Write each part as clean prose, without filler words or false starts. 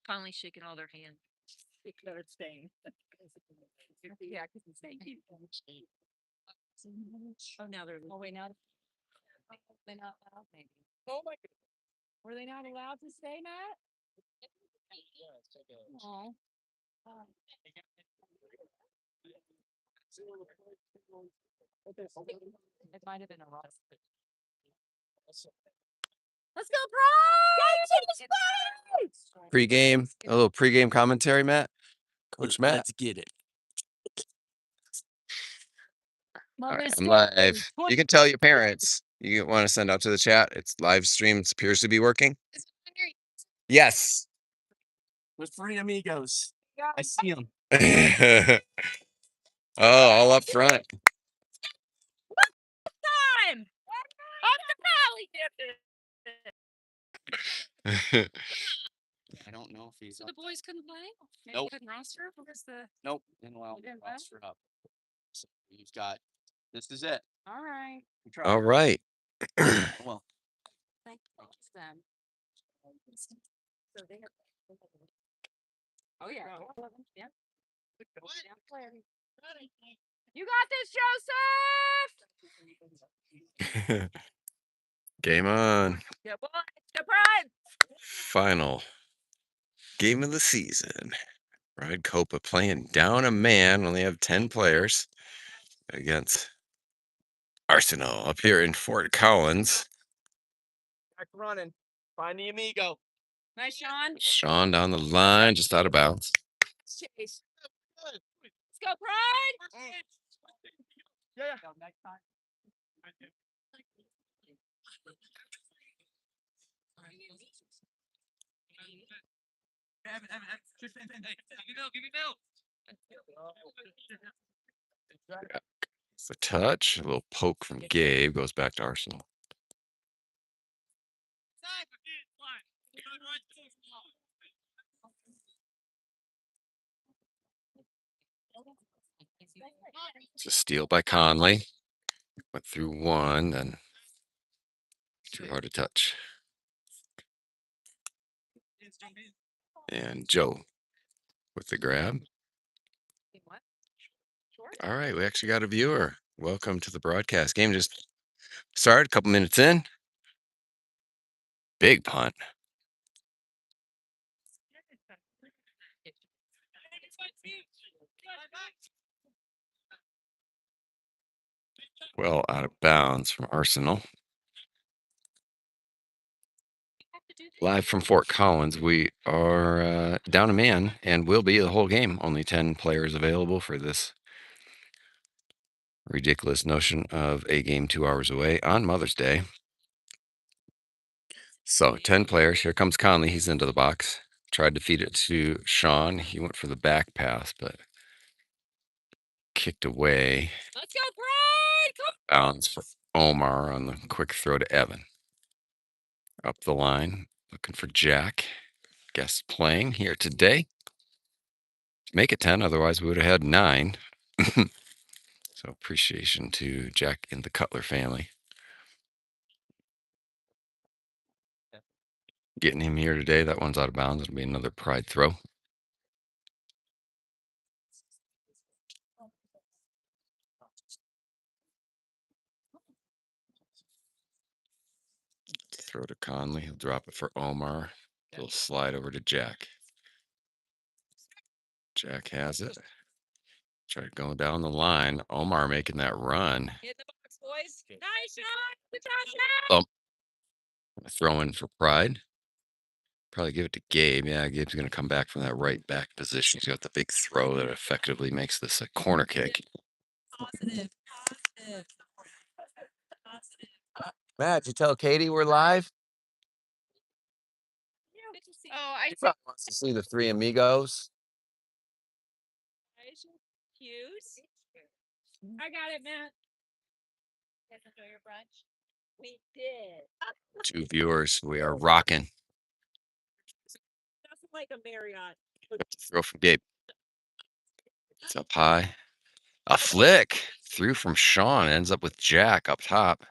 Finally shaking all their hands. They're staying. Yeah, because it's staying. Oh, now they're. Oh, wait, now they're not allowed, maybe. Oh my God. Were they not allowed to stay, Matt? Oh. It might have been a loss. Let's go, Pride! Pre-game, a little pre-game commentary, Matt. Coach Matt. Let's get it. All right, I'm live. You can tell your parents. You want to send out to the chat. It's live stream. It appears to be working. Yes. With 3 amigos. I see them. Oh, all up front. Time! Up the valley! I don't know if he's. So the boys couldn't play? Nope. Couldn't roster? What was the. Nope. Didn't allow him to roster up. So he's got. This is it. All right. All right. Well. Thanks then. So they have. Oh, yeah. Yeah. You got this, Joseph! Game on. Yeah, boy. The Pride! Final game of the season. Ride Copa playing down a man. Only have 10 players against Arsenal up here in Fort Collins. Back running. Find the amigo. Nice, Sean. Sean down the line, just out of bounds. Chase. Let's go, Pride! Yeah. Next time. It's a touch, a little poke from Gabe, goes back to Arsenal. It's a steal by Conley. Went through one, then too hard to touch. And Joe with the grab. All right, we actually got a viewer. Welcome to the broadcast. Game just started, a couple minutes in. Big punt. Well, out of bounds from Arsenal. Live from Fort Collins, we are down a man and will be the whole game. Only 10 players available for this ridiculous notion of a game 2 hours away on Mother's Day. So 10 players. Here comes Conley. He's into the box. Tried to feed it to Sean. He went for the back pass, but kicked away. Let's go, Pride! Bounds for Omar on the quick throw to Evan. Up the line, looking for Jack. Guest playing here today. Make it 10, otherwise we would have had 9. So appreciation to Jack and the Cutler family. Getting him here today. That one's out of bounds. It'll be another Pride throw. Throw to Conley. He'll drop it for Omar. He'll slide over to Jack. Jack has it. Try going down the line. Omar making that run. Hit the box, boys. Nice shot. Good job, Jack. Throwing for Pride. Probably give it to Gabe. Yeah, Gabe's going to come back from that right back position. He's got the big throw that effectively makes this a corner kick. Positive. Matt, did you tell Katie we're live? Oh, I Probably wants to see the 3 amigos. Hughes. I got it, Matt. Guys enjoy your brunch? We did. 2 viewers. We are rocking. Nothing like a Marriott. Throw from Gabe. It's up high. A flick. Through from Sean. Ends up with Jack up top.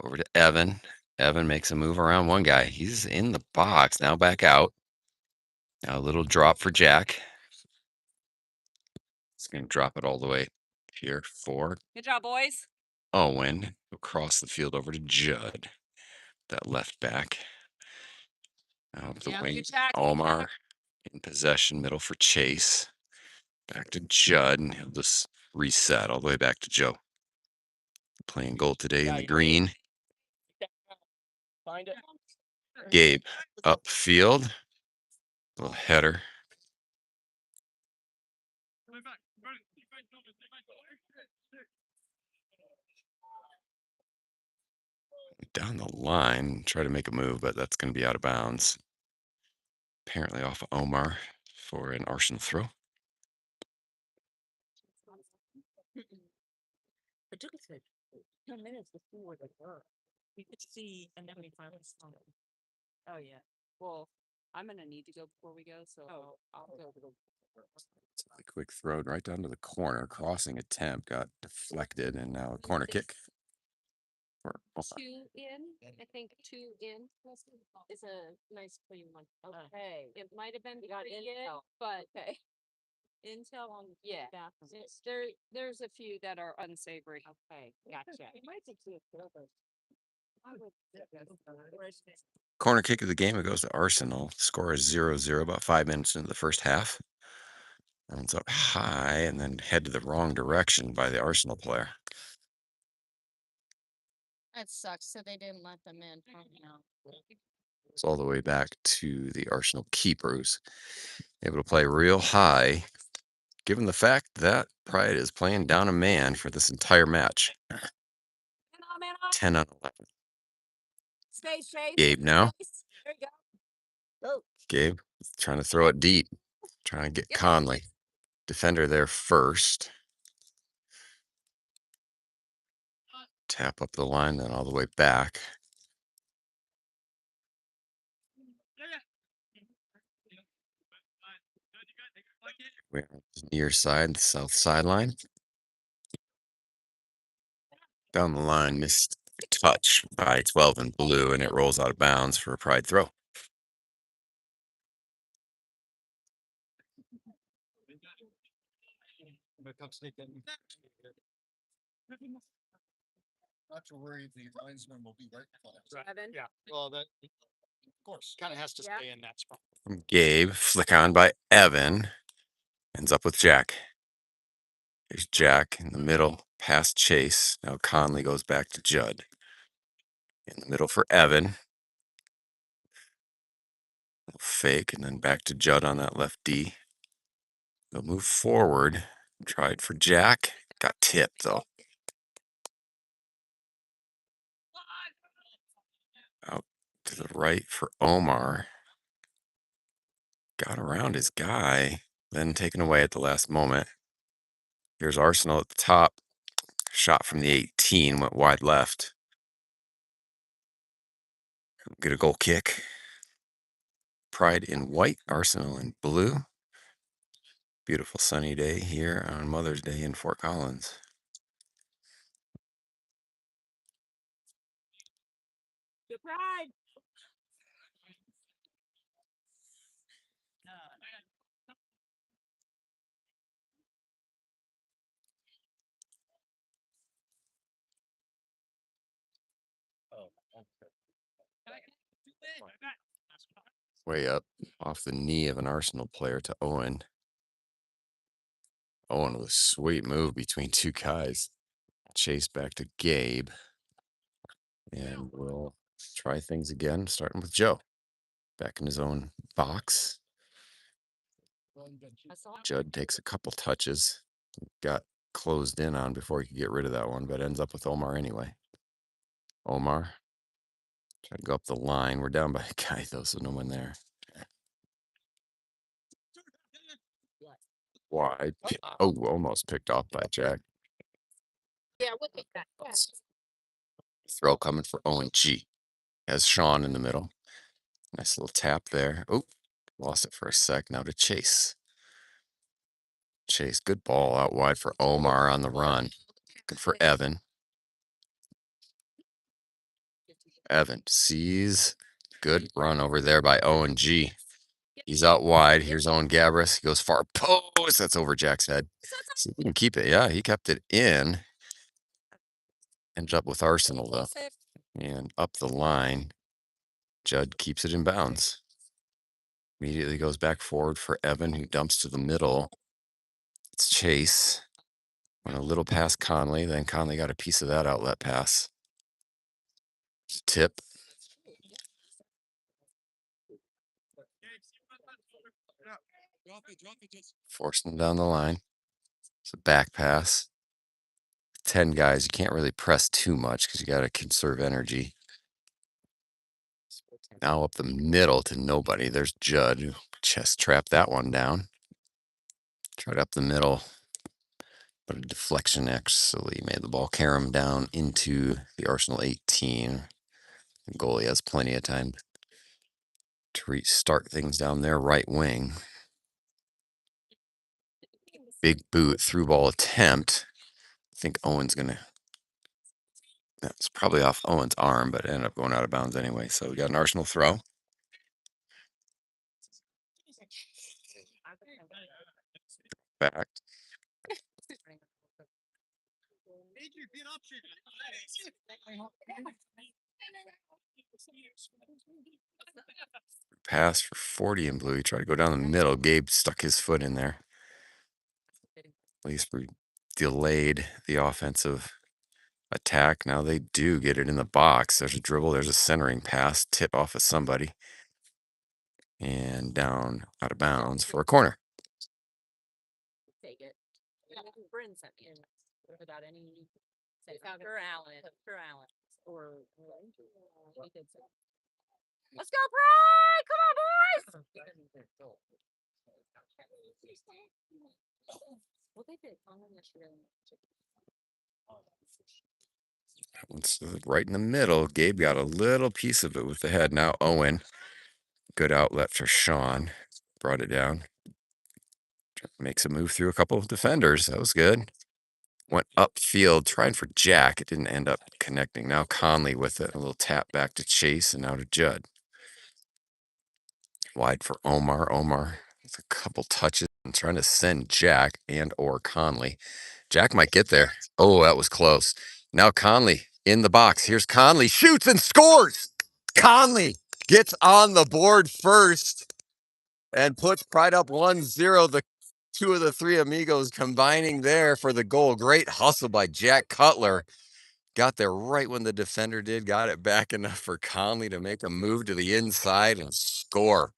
Over to Evan. Evan makes a move around one guy. He's in the box. Now back out. Now a little drop for Jack. He's going to drop it all the way here for Good job, boys. Owen. Across the field over to Judd. That left back. Now up the Yeah, wing. good tackle, good Omar in possession. Middle for Chase. Back to Judd. And he'll just reset all the way back to Joe. Playing goal today in the green. Find it. Gabe upfield. Little header. Down the line, try to make a move, but that's going to be out of bounds. Apparently off of Omar for an Arsenal throw. It took us like 10 minutes before they were. We could see, and then we finally saw them. Oh, yeah. Well, I'm gonna need to go before we go, so I'll go. It's a quick throw right down to the corner. Crossing attempt got deflected, and now a corner kick. For Omar. 2 in, I think 2 in is a nice clean one. Okay. It might have been got in, but okay. Intel on there's a few that are unsavory. Okay, gotcha. Corner kick of the game. It goes to Arsenal. Score is 0-0 about 5 minutes into the first half. Runs up high and then head to the wrong direction by the Arsenal player. That sucks. So they didn't let them in. It's all the way back to the Arsenal keepers. Able to play real high, given the fact that Pride is playing down a man for this entire match. 10 on 11. Space. Gabe now. There you go. Gabe trying to throw it deep. Trying to get Conley. Defender there first. Tap up the line, then all the way back. We're on the near side, the south sideline. Down the line, missed touch by 12 in blue, and it rolls out of bounds for a Pride throw. Not to worry, the linesman will be right behind. Evan? Yeah. Well, that of course kind of has to Yeah. stay in that spot. From Gabe, flick on by Evan. Ends up with Jack. There's Jack in the middle, past Chase. Now Conley goes back to Judd. In the middle for Evan. Fake, and then back to Judd on that left D. They'll move forward. Tried for Jack. Got tipped, though. Out to the right for Omar. Got around his guy. Then taken away at the last moment. Here's Arsenal at the top. Shot from the 18. Went wide left. Get a goal kick. Pride in white, Arsenal in blue. Beautiful sunny day here on Mother's Day in Fort Collins. Good Pride. Way up off the knee of an Arsenal player to Owen. Owen with a sweet move between two guys. Chase back to Gabe. And we'll try things again, starting with Joe. Back in his own box. Judd takes a couple touches. Got closed in on before he could get rid of that one, but ends up with Omar anyway. Omar. Try to go up the line. We're down by a guy, though, so no one there. Wide. Oh, almost picked off by Jack. Yeah, we'll take that. Throw coming for Owen G. Has Sean in the middle. Nice little tap there. Oh, lost it for a sec. Now to Chase. Chase, good ball out wide for Omar on the run. Good for Evan. Evan sees good run over there by Owen G. He's out wide. Here's Owen Gabris. He goes far post. That's over Jack's head. See if we can keep it. Yeah, he kept it in. Ended up with Arsenal though. And up the line, Judd keeps it in bounds. Immediately goes back forward for Evan, who dumps to the middle. It's Chase. Went a little past Conley. Then Conley got a piece of that outlet pass. Tip. Forcing him down the line. It's a back pass. 10 guys, you can't really press too much because you got to conserve energy. Now up the middle to nobody. There's Judd, who chest trapped that one down. Tried up the middle, but a deflection actually made the ball carry him down into the Arsenal 18. The goalie has plenty of time to restart things down their right wing. Big boot, through ball attempt. I think Owen's going to. That's probably off Owen's arm, but it ended up going out of bounds anyway. So we got an Arsenal throw. Back. Pass for 40 in blue. He tried to go down the middle. Gabe stuck his foot in there. At least we delayed the offensive attack. Now they do get it in the box. There's a dribble. There's a centering pass. Tip off of somebody. And down out of bounds for a corner. Take it. Bryn sent me in without any. For Allen. For Allen. Or. Let's go, Bryn! Come on, boys! What they did on yesterday. That one's right in the middle. Gabe got a little piece of it with the head. Now Owen. Good outlet for Sean. Brought it down. Makes a move through a couple of defenders. That was good. Went upfield trying for Jack. It didn't end up connecting. Now Conley with it. A little tap back to Chase and now to Judd. Wide for Omar. Omar with a couple touches and trying to send Jack and or Conley. Jack might get there. Oh, that was close. Now Conley in the box. Here's Conley. Shoots and scores. Conley gets on the board first and puts Pride up 1-0. The two of the three amigos combining there for the goal. Great hustle by Jack Cutler. Got there right when the defender did. Got it back enough for Conley to make a move to the inside and score.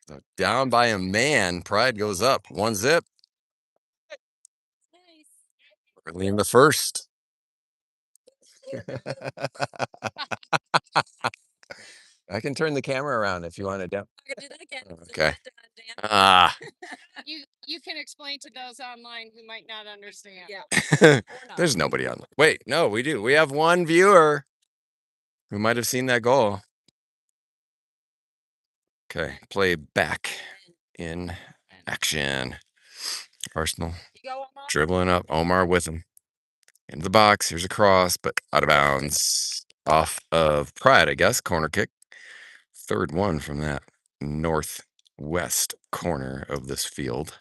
So down by a man. Pride goes up 1-0. Early in the first. I can turn the camera around if you want to down. I can do that again. Okay. Ah. You can explain to those online who might not understand. Yeah. There's nobody on. Wait, no, we do. We have one viewer who might have seen that goal. Okay, play back in action. Arsenal dribbling up. Omar with him. Into the box. Here's a cross, but out of bounds. Off of Pride, I guess. Corner kick. Third one from that northwest corner of this field.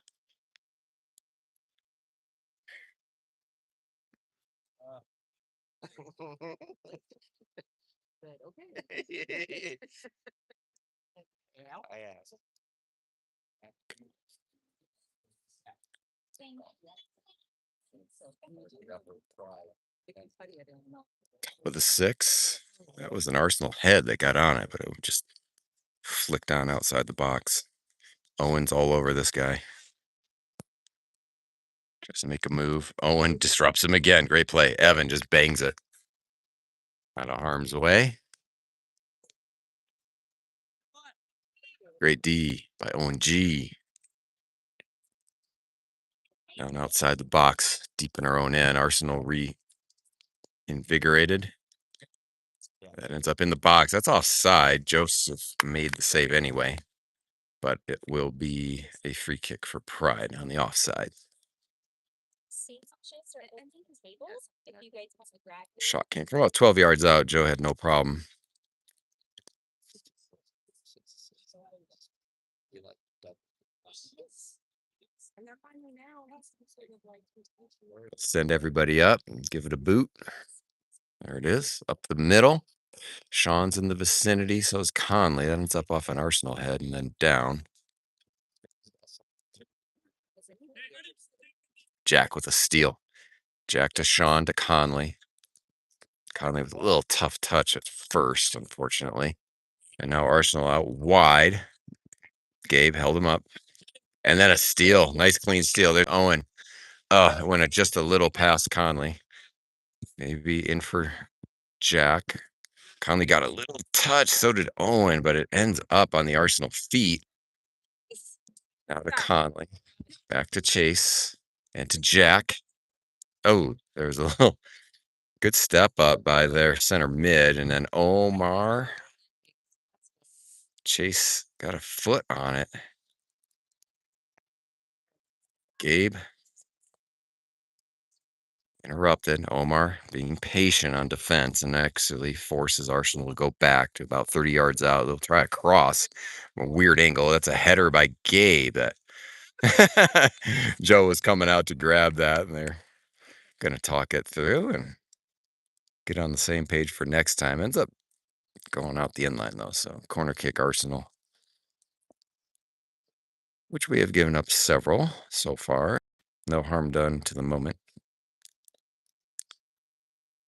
Okay. I asked. With a 6, that was an Arsenal head that got on it, but it just flicked on outside the box. Owen's all over this guy. Tries to make a move. Owen disrupts him again. Great play. Evan just bangs it out of harm's way. Great D by Owen G. Down outside the box, deep in our own end. Arsenal reinvigorated. That ends up in the box. That's offside. Joseph made the save anyway, but it will be a free kick for Pride on the offside. Shot came from about 12 yards out. Joe had no problem. You like double. And they're finally now have some sort of like intention. Send everybody up and give it a boot. There it is, up the middle. Sean's in the vicinity, so is Conley. That ends up off an Arsenal head and then down. Jack with a steal. Jack to Sean to Conley. Conley with a little tough touch at first, unfortunately. And now Arsenal out wide. Gabe held him up. And then a steal. Nice clean steal. There's Owen. It went just a little past Conley. Maybe in for Jack. Conley got a little touch. So did Owen, but it ends up on the Arsenal feet. Now to Conley. Back to Chase. And to Jack. Oh, there's a little good step up by their center mid. And then Omar. Chase got a foot on it. Gabe. Interrupted. Omar being patient on defense and actually forces Arsenal to go back to about 30 yards out. They'll try a cross. A weird angle. That's a header by Gabe. Joe was coming out to grab that, and they're going to talk it through and get on the same page for next time. Ends up going out the inline, though. So corner kick Arsenal, which we have given up several so far. No harm done to the moment.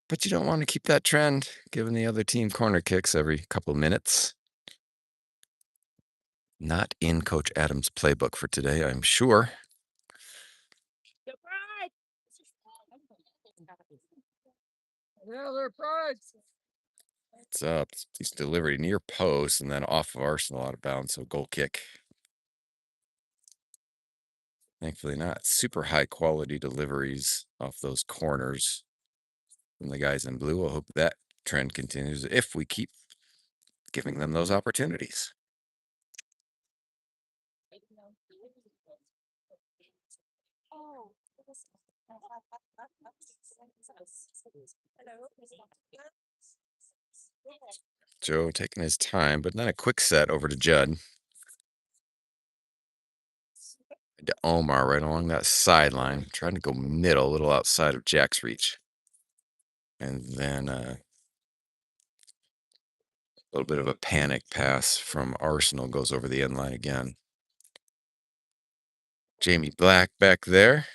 But you don't want to keep that trend, giving the other team corner kicks every couple of minutes. Not in Coach Adams' playbook for today, I'm sure. It's up. He's delivered near post and then off of Arsenal out of bounds, so goal kick. Thankfully, not super high quality deliveries off those corners from the guys in blue. We'll hope that trend continues if we keep giving them those opportunities. Joe taking his time, but then a quick set over to Judd. To Omar right along that sideline, trying to go middle, a little outside of Jack's reach. And then a little bit of a panic pass from Arsenal goes over the end line again. Jamie Black back there.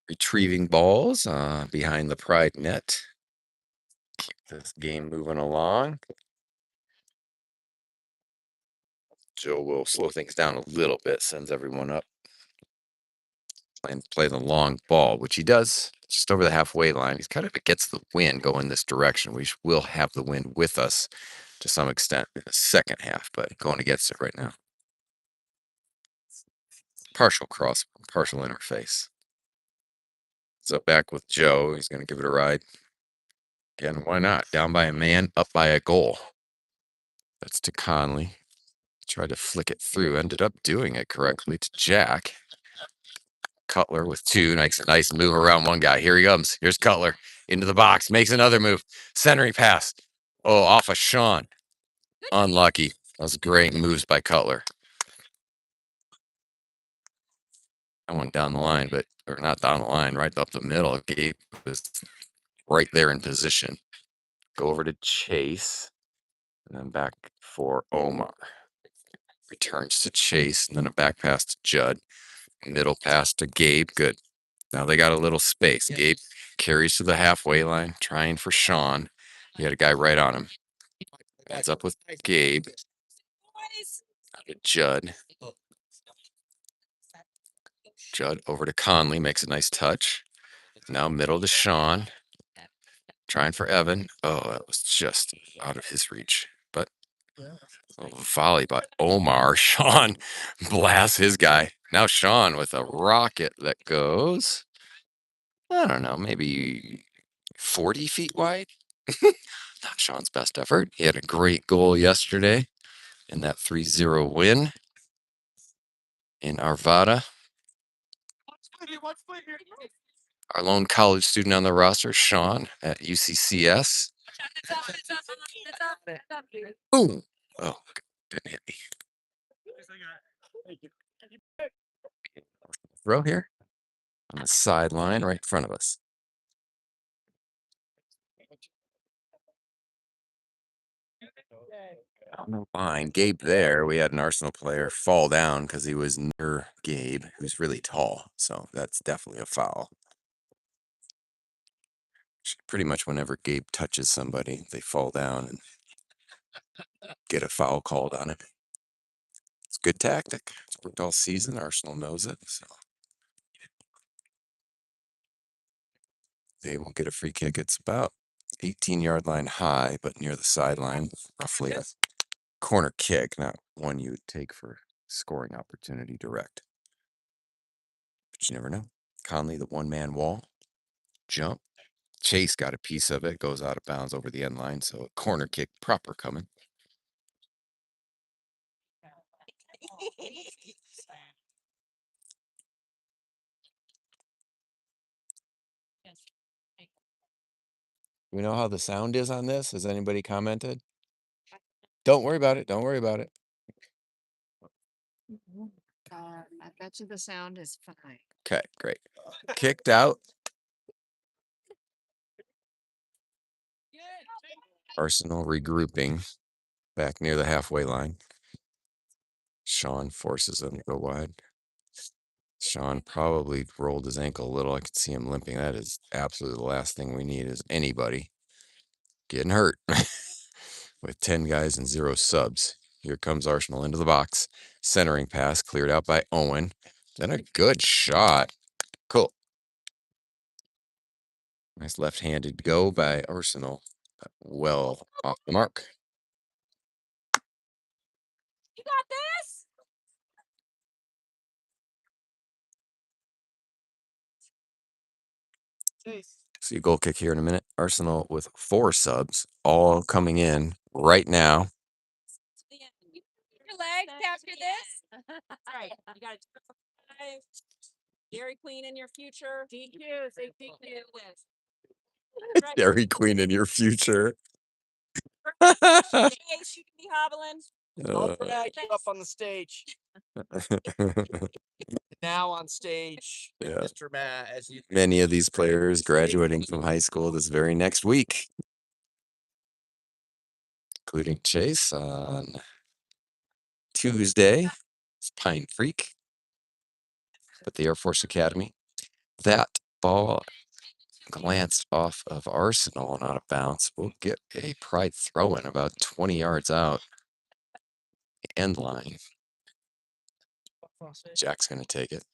Retrieving balls behind the Pride net. Keep this game moving along. Joe will slow things down a little bit, sends everyone up. And play the long ball, which he does just over the halfway line. He's kind of against the wind going this direction. We will have the wind with us to some extent in the second half, but going against it right now. Partial cross, partial interface. So back with Joe. He's going to give it a ride. Again, why not? Down by a man, up by a goal. That's to Conley. Tried to flick it through. Ended up doing it correctly to Jack. Cutler with two. Nice move around one guy. Here he comes. Here's Cutler. Into the box. Makes another move. Centering pass. Oh, off of Sean. Unlucky. That was great moves by Cutler. I went down the line, or not down the line, right up the middle. Gabe was right there in position. Go over to Chase. And then back for Omar. Returns to Chase. And then a back pass to Judd. Middle pass to Gabe. Good. Now they got a little space. Gabe carries to the halfway line, trying for Sean. He had a guy right on him. Ends up with Gabe. To Judd. Judd over to Conley. Makes a nice touch. Now middle to Sean. Trying for Evan. Oh, that was just out of his reach. But a volley by Omar. Sean blasts his guy. Now Sean with a rocket that goes, I don't know, maybe 40 feet wide. Not Sean's best effort. He had a great goal yesterday in that 3-0 win in Arvada. Our lone college student on the roster, Sean at UCCS. Boom. Oh, didn't hit me. Throw here on the sideline right in front of us. No line. Gabe there. We had an Arsenal player fall down because he was near Gabe, who's really tall. So that's definitely a foul. Pretty much whenever Gabe touches somebody, they fall down and get a foul called on him. It's a good tactic. It's worked all season. Arsenal knows it. So they will get a free kick. It's about 18-yard line high, but near the sideline. Roughly a corner kick, not one you would take for scoring opportunity direct. But you never know. Conley, the one-man wall. Jump. Chase got a piece of it. Goes out of bounds over the end line. So a corner kick proper coming. We know how the sound is on this? Has anybody commented? Don't worry about it. Don't worry about it. I bet you the sound is fine. Okay, great. Kicked out. Arsenal regrouping back near the halfway line. Sean forces him to go wide. Sean probably rolled his ankle a little. I could see him limping. That is absolutely the last thing we need is anybody getting hurt with 10 guys and 0 subs. Here comes Arsenal into the box. Centering pass cleared out by Owen. Then a good shot. Cool. Nice left-handed go by Arsenal. Well off the mark. You got this? See a goal kick here in a minute. Arsenal with 4 subs, all coming in right now. Your legs after this. Right. You got to Dairy Queen in your future. DQ. Say DQ. Dairy Queen in your future. Hey, she can be hobbling. I'll drag you up on the stage. Now on stage, Yeah. Mr. Matt, as you Many of these players graduating from high school this very next week, including Chase on Tuesday. It's Pine Creek, but the Air Force Academy. That ball glanced off of Arsenal and out of bounds. We'll get a pride throw in about 20 yards out. End line. Jack's going to take it.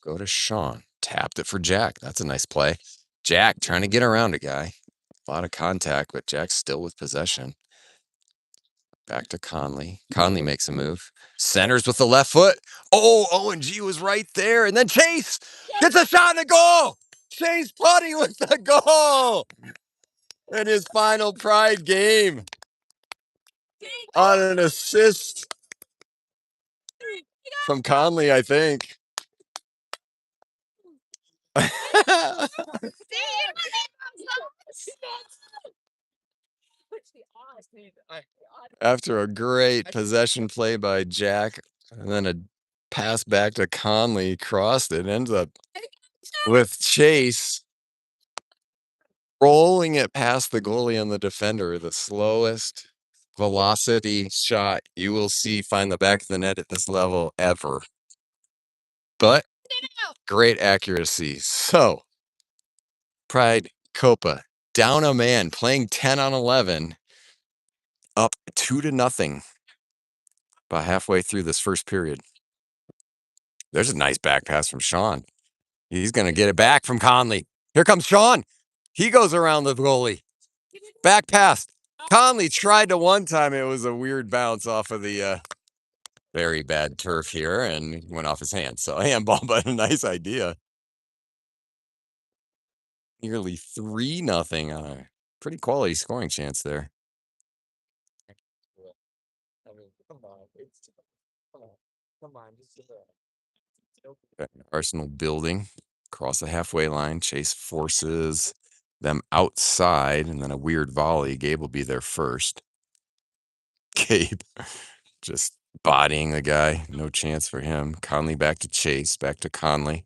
Go to Sean. Tapped it for Jack. That's a nice play. Jack trying to get around a guy. A lot of contact, but Jack's still with possession. Back to Conley. Conley makes a move. Centers with the left foot. Oh, O&G was right there. And then Chase gets a shot and a goal. Chase Putty with the goal in his final Pride game on an assist from Conley, I think. After a great possession play by Jack, and then a pass back to Conley, crossed it, ends up with Chase rolling it past the goalie and the defender, the slowest velocity shot you will see find the back of the net at this level ever. But great accuracy. So, Pride Copa down a man, playing 10 on 11, up 2-0 about halfway through this first period. There's a nice back pass from Sean. He's going to get it back from Conley. Here comes Sean. He goes around the goalie. Back pass. Conley tried to one time. It was a weird bounce off of the very bad turf here and went off his hand. So handball, but a nice idea. Nearly 3-0 on a pretty quality scoring chance there. I mean, come on. Come on. Just do that. Arsenal building across the halfway line. Chase forces them outside, and then a weird volley. Gabe will be there first. Gabe just bodying the guy. No chance for him. Conley back to Chase. Back to Conley.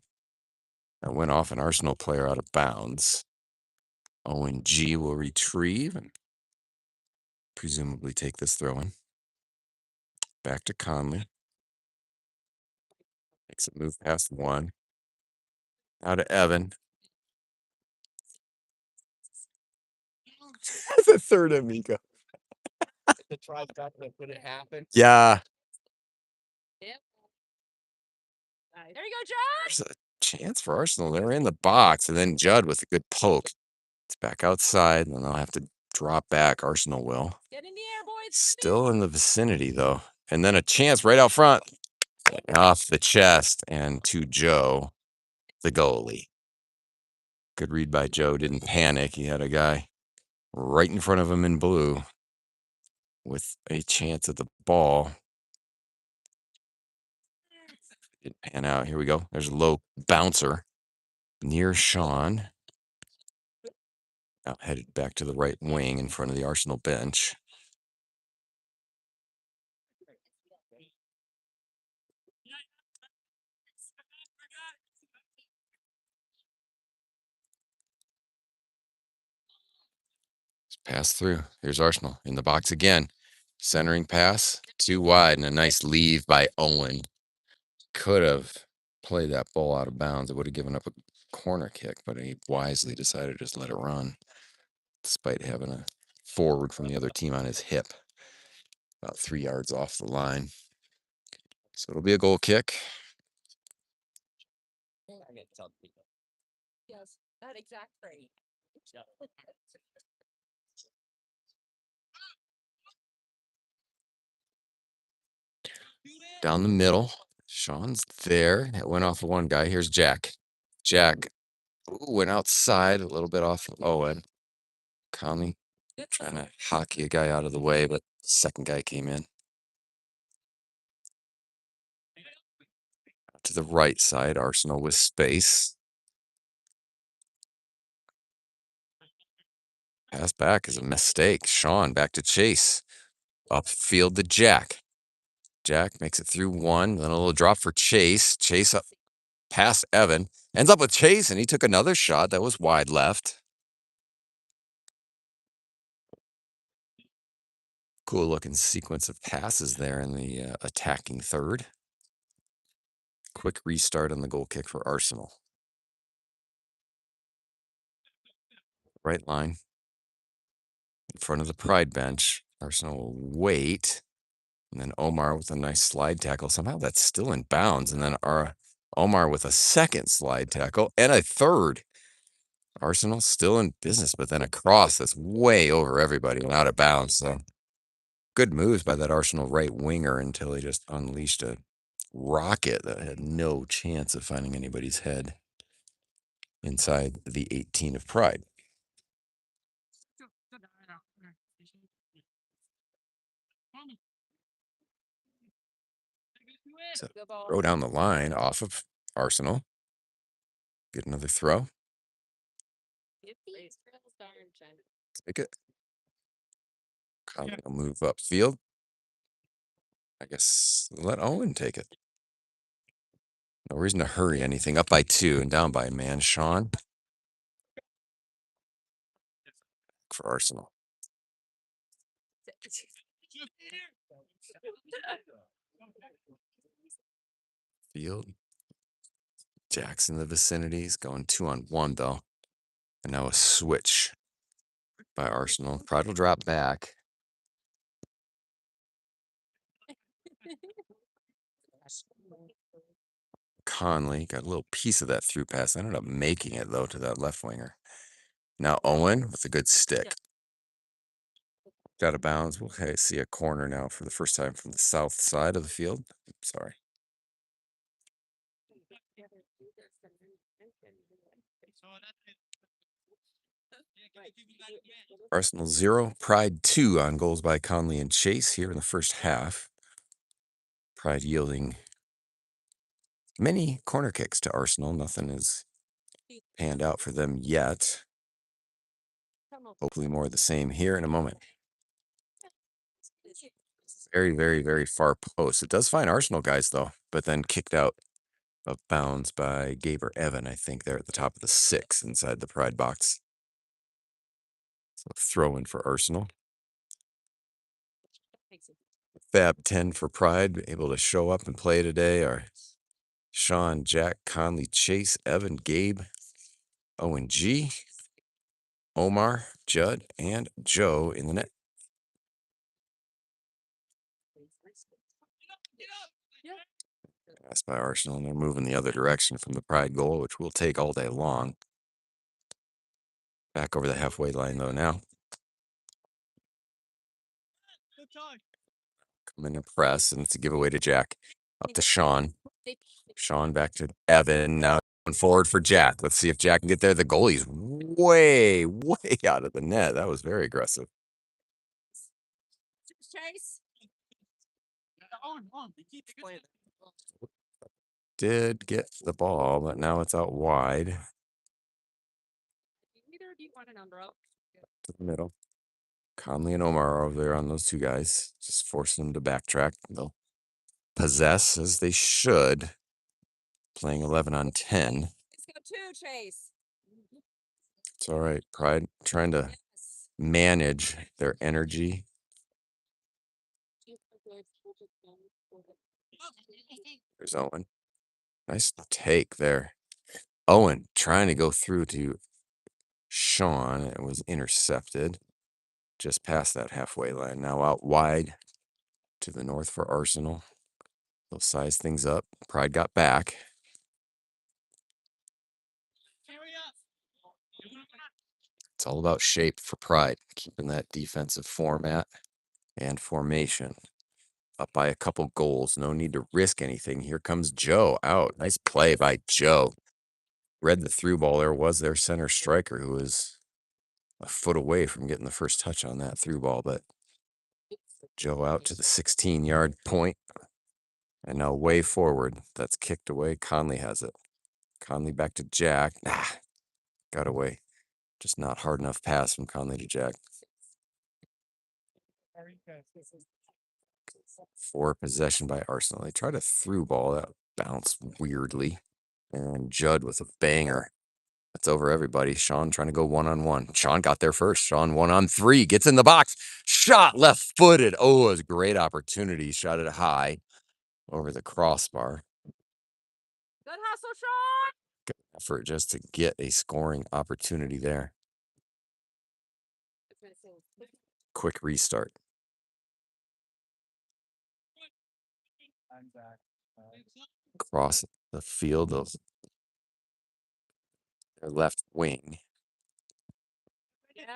That went off an Arsenal player out of bounds. Owen G will retrieve and presumably take this throw in. Back to Conley. Makes a move past one. Now to Evan. The third amigo. The trifecta when it happened. Yeah. Yep. There you go, John. There's a chance for Arsenal. They're in the box, and then Judd with a good poke. It's back outside, and then they'll have to drop back. Arsenal will. Get in the air, boys. Still in the vicinity, though. And then a chance right out front. Off the chest, and to Joe, the goalie. Good read by Joe. Didn't panic. He had a guy right in front of him in blue with a chance at the ball. Didn't pan out. Here we go. There's a low bouncer near Sean. Now headed back to the right wing in front of the Arsenal bench. Pass through. Here's Arsenal in the box again. Centering pass, too wide, and a nice leave by Owen. Could have played that ball out of bounds. It would have given up a corner kick, but he wisely decided to just let it run, despite having a forward from the other team on his hip, about 3 yards off the line. So it'll be a goal kick. Yes, that exact phrase. Down the middle. Sean's there. It went off of one guy. Here's Jack. Jack went outside a little bit off of Owen. Conley trying to hockey a guy out of the way, but second guy came in. To the right side, Arsenal with space. Pass back is a mistake. Sean back to Chase. Upfield to Jack. Jack makes it through one. Then a little drop for Chase. Chase up past Evan. Ends up with Chase, and he took another shot that was wide left. Cool looking sequence of passes there in the attacking third. Quick restart on the goal kick for Arsenal. Right line. In front of the Pride bench. Arsenal will wait. And then Omar with a nice slide tackle. Somehow that's still in bounds. And then Omar with a second slide tackle and a third. Arsenal still in business, but then a cross that's way over everybody and out of bounds. So good moves by that Arsenal right winger until he just unleashed a rocket that had no chance of finding anybody's head inside the 18 of Pride. So throw down the line off of Arsenal. Get another throw. Take it. Conley will move upfield. I guess let Owen take it. No reason to hurry anything. Up by 2 and down by a man. Sean for Arsenal. Field. Jackson in the vicinity. He's going 2-on-1 though. And now a switch by Arsenal. Pride will drop back. Conley got a little piece of that through pass. Ended up making it though to that left winger. Now Owen with a good stick. Out of bounds. We'll see a corner now for the first time from the south side of the field. Sorry. Arsenal 0, Pride 2 on goals by Conley and Chase here in the first half. Pride yielding many corner kicks to Arsenal. Nothing is panned out for them yet. Hopefully more of the same here in a moment. Very, very, very far post. It does find Arsenal guys though, but then kicked out of bounds by Gabe or Evan. I think they're at the top of the 6 inside the Pride box. So throw in for Arsenal. Fab 10 for Pride, able to show up and play today are Sean, Jack, Conley, Chase, Evan, Gabe, Owen G, Omar, Judd, and Joe in the net. Passed by Arsenal, and they're moving the other direction from the Pride goal, which we'll take all day long. Back over the halfway line, though, now. Come in and press, and it's a giveaway to Jack. Up to Sean. Sean back to Evan. Now forward for Jack. Let's see if Jack can get there. The goalie's way, way out of the net. That was very aggressive. Chase. Did get the ball, but now it's out wide Either of you want a number up? to the middle. Conley and Omar are over there on those two guys, just forcing them to backtrack. They'll possess as they should, playing 11 on 10. Let's go 2, Chase. It's all right. Pride trying to manage their energy. There's Owen. Nice take there. Owen trying to go through to Sean. It was intercepted just past that halfway line. Now out wide to the north for Arsenal. They'll size things up. Pride got back. It's all about shape for Pride, keeping that defensive format and formation. Up by a couple goals. No need to risk anything. Here comes Joe out. Nice play by Joe. Read the through ball. There was their center striker who was a foot away from getting the first touch on that through ball, but Joe out to the 16-yard point. And now way forward. That's kicked away. Conley has it. Conley back to Jack. Got away. Just not hard enough pass from Conley to Jack. For possession by Arsenal. They tried a through ball that bounced weirdly. And Judd with a banger. That's over everybody. Sean trying to go 1-on-1. Sean got there first. Sean 1-on-3. Gets in the box. Shot left footed. Oh, it was a great opportunity. Shot it high over the crossbar. Good hustle, Sean. Good effort just to get a scoring opportunity there. Quick restart. Across the field of their left wing. Yep.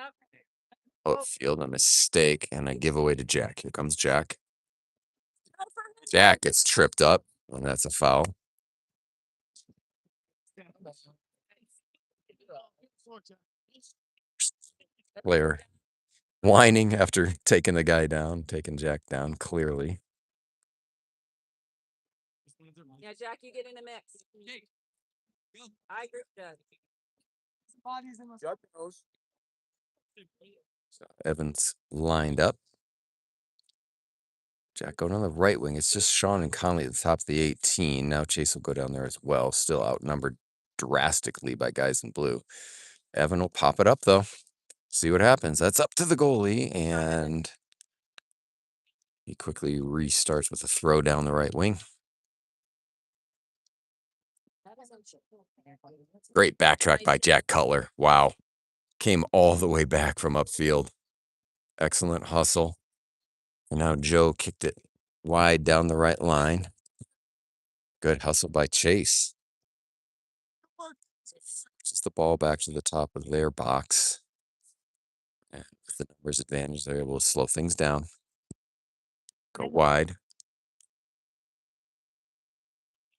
Outfield, a mistake, and a giveaway to Jack. Here comes Jack. Jack gets tripped up, and that's a foul. Player whining after taking the guy down, taking Jack down, clearly. Yeah, Jack, you get in the mix. I agree with that. So Evans lined up. Jack going on the right wing. It's just Sean and Conley at the top of the 18. Now Chase will go down there as well. Still outnumbered drastically by guys in blue. Evan will pop it up, though. See what happens. That's up to the goalie, and he quickly restarts with a throw down the right wing. Great backtrack by Jack Cutler. Wow. Came all the way back from upfield. Excellent hustle. And now Joe kicked it wide down the right line. Good hustle by Chase. Just the ball back to the top of their box. And with the numbers advantage, they're able to slow things down. Go wide.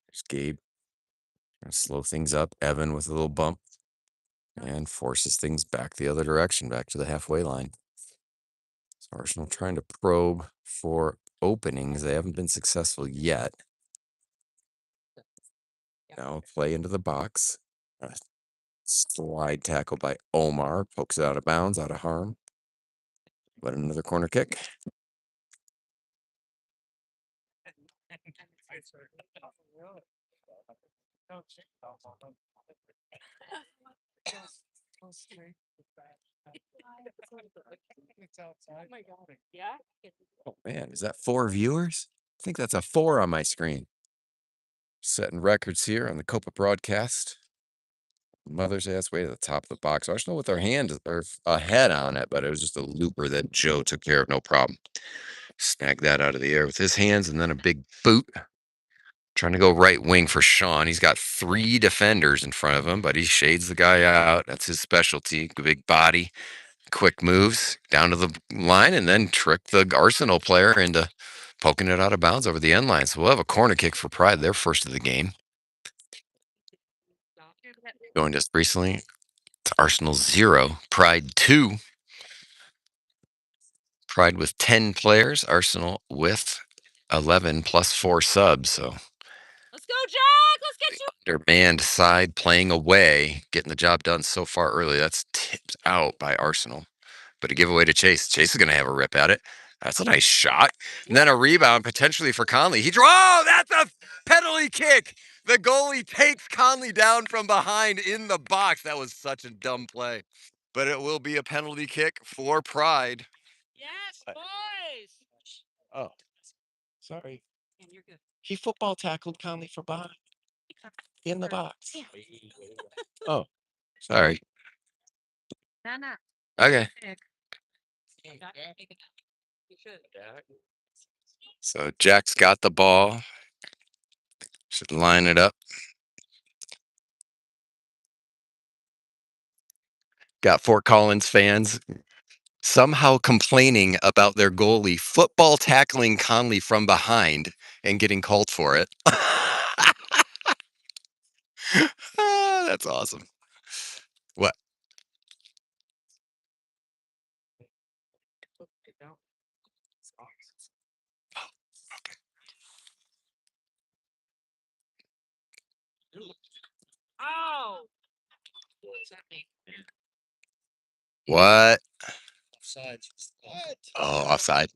There's Gabe. Gonna slow things up. Evan with a little bump. And forces things back the other direction, back to the halfway line. So Arsenal trying to probe for openings. They haven't been successful yet. Now play into the box. A slide tackle by Omar. Pokes it out of bounds, out of harm. But another corner kick. Oh my god. Yeah. Oh man, is that 4 viewers? I think that's a 4 on my screen. Setting records here on the Copa broadcast. Mother's ass way to the top of the box. Arsenal with their hand or a head on it, but it was just a looper that Joe took care of, no problem. Snag that out of the air with his hands, and then a big boot. Trying to go right wing for Sean. He's got 3 defenders in front of him, but he shades the guy out. That's his specialty. Big body, quick moves down to the line, and then trick the Arsenal player into poking it out of bounds over the end line. So we'll have a corner kick for Pride, their first of the game. Joined us recently. It's Arsenal 0, Pride 2. Pride with 10 players, Arsenal with 11 plus 4 subs. So Let's go, Jack. Let's get you. undermanned side playing away, getting the job done so far early. That's tipped out by Arsenal. But a giveaway to Chase. Chase is going to have a rip at it. That's a nice shot. And then a rebound potentially for Conley. Oh, that's a penalty kick. The goalie takes Conley down from behind in the box. That was such a dumb play. But it will be a penalty kick for Pride. Yes, boys. Oh, sorry. And you're good. He football tackled Conley from behind in the box. Oh, Sorry. No, no. Okay. You should. So Jack's got the ball. Should line it up. Got Fort Collins fans somehow complaining about their goalie football tackling Conley from behind and getting called for it. That's awesome. What? Oh. What's that mean? What? offsides. What? Oh, offside.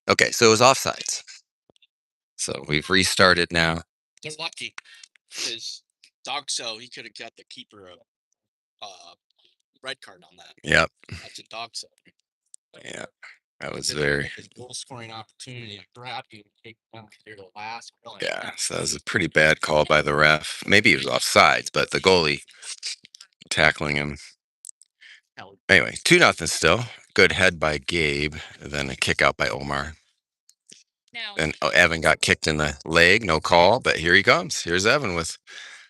Okay, so it was offsides. So we've restarted now. They're lucky because Dogso, he could have got the keeper a red card on that. Yep. That's a Dogso. Yeah. That was His very. goal scoring opportunity to grab you and take them to the last. Yeah. So that was a pretty bad call by the ref. Maybe he was offsides, but the goalie tackling him. Anyway, 2-0 still. Good head by Gabe. Then a kick out by Omar. Now. And Evan got kicked in the leg. No call, but here he comes. Here's Evan with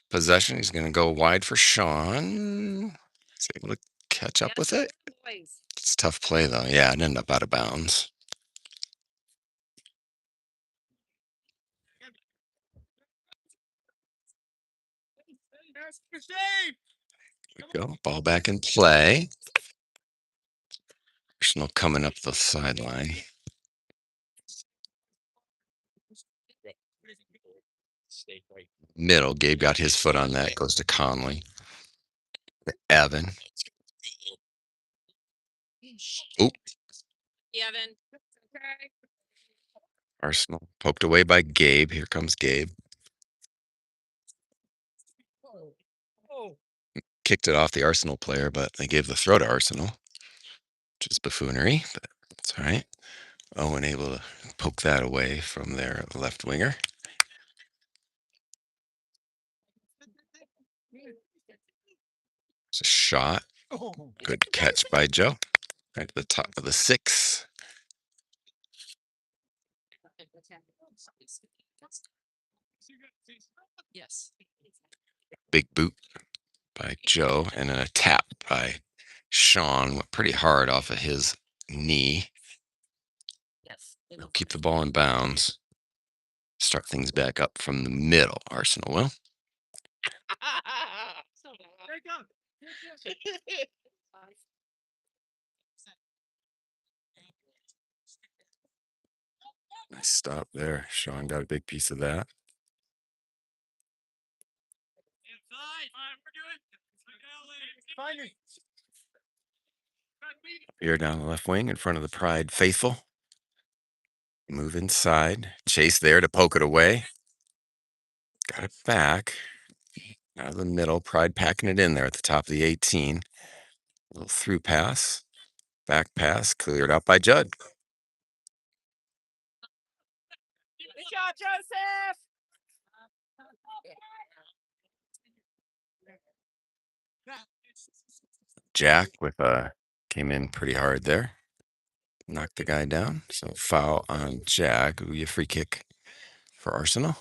possession. He's going to go wide for Sean. He's able to catch up with it. It's a tough play, though. Yeah, it ended up out of bounds. There we go. Ball back in play. Arsenal coming up the sideline. Middle. Gabe got his foot on that. Goes to Conley. Evan. Oop. Evan. Arsenal poked away by Gabe. Here comes Gabe. Kicked it off the Arsenal player, but they gave the throw to Arsenal, which is buffoonery, but that's all right. Owen able to poke that away from their left winger. It's a shot. Good catch by Joe. Right to the top of the 6. Yes. Big boot by Joe, and then a tap by Sean. Went pretty hard off of his knee. Yes. They'll keep the ball in bounds. Start things back up from the middle. Arsenal will. Nice stop there. Sean got a big piece of that. Here down the left wing in front of the Pride faithful. Move inside. Chase there to poke it away. Got it back. Out of the middle. Pride packing it in there at the top of the 18. Little through pass. Back pass. Cleared out by Judd. Good shot, Joseph. Jack with came in pretty hard there. Knocked the guy down. So foul on Jack. Ooh, a free kick for Arsenal.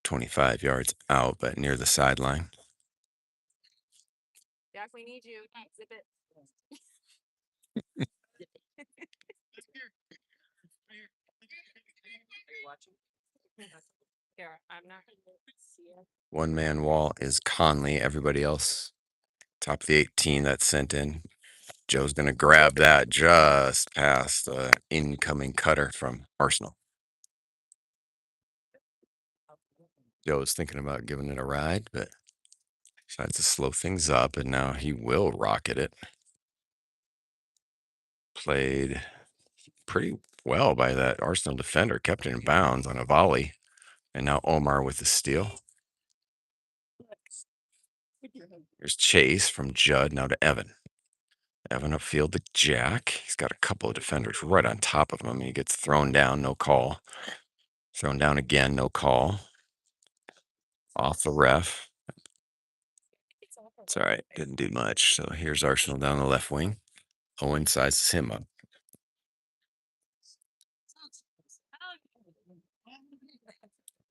25 yards out, but near the sideline. Jack, we need you. Zip it. Here, I'm not gonna see it. One man wall is Conley. Everybody else, top of the 18 that's sent in. Joe's going to grab that just past the incoming cutter from Arsenal. Joe was thinking about giving it a ride, but decides to slow things up, and now he will rocket it. Played pretty well by that Arsenal defender, kept it in bounds on a volley, and now Omar with the steal. Here's Chase from Judd, now to Evan. Evan upfield to Jack. He's got a couple of defenders right on top of him. He gets thrown down, no call. Thrown down again, no call. Off the ref. It's all right. Didn't do much. So here's Arsenal down the left wing. Owen sizes him up.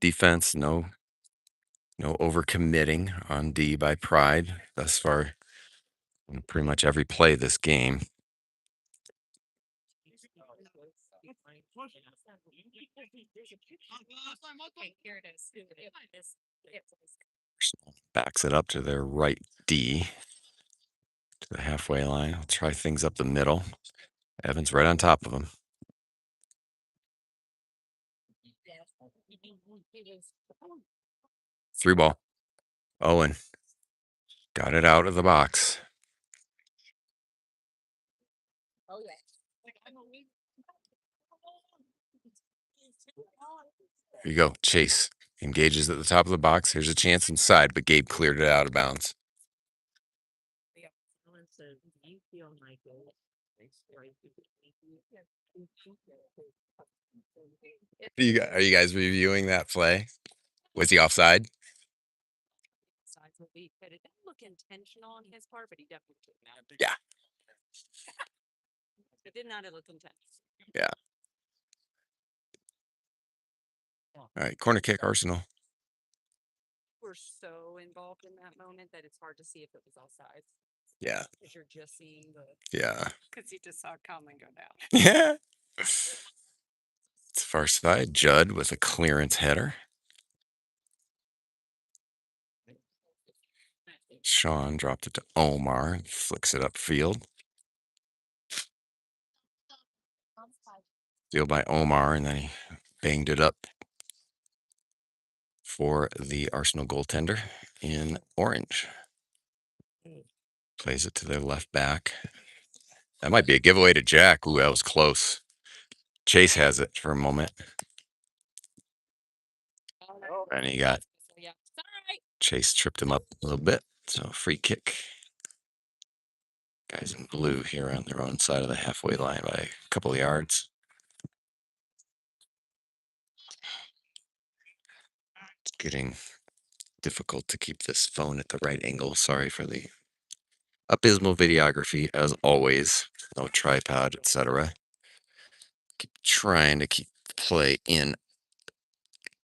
Defense, no overcommitting on D by Pride thus far in pretty much every play this game. Okay, here it is. Backs it up to their right D to the halfway line. I'll try things up the middle. Evans right on top of him. Through ball. Owen got it out of the box. Oh, yeah. Here you go. Chase engages at the top of the box. Here's a chance inside, but Gabe cleared it out of bounds. Are you guys reviewing that play? Was he offside? But it didn't look intentional on his part, but he definitely took that. Yeah. It did not look intentional. Yeah. All right, corner kick, Arsenal. We're so involved in that moment that it's hard to see if it was offside. Yeah. Because you're just seeing the. Yeah. Because you just saw Conley go down. Yeah. It's far side. Judd with a clearance header. Sean dropped it to Omar and flicks it upfield. Steal by Omar, and then he banged it up for the Arsenal goaltender in orange. Plays it to their left back. That might be a giveaway to Jack. Ooh, that was close. Chase has it for a moment. And he got Chase tripped him up a little bit. So free kick. Guys in blue here on their own side of the halfway line by a couple of yards. It's getting difficult to keep this phone at the right angle. Sorry for the abysmal videography, as always. No tripod, etc. Keep trying to keep the play in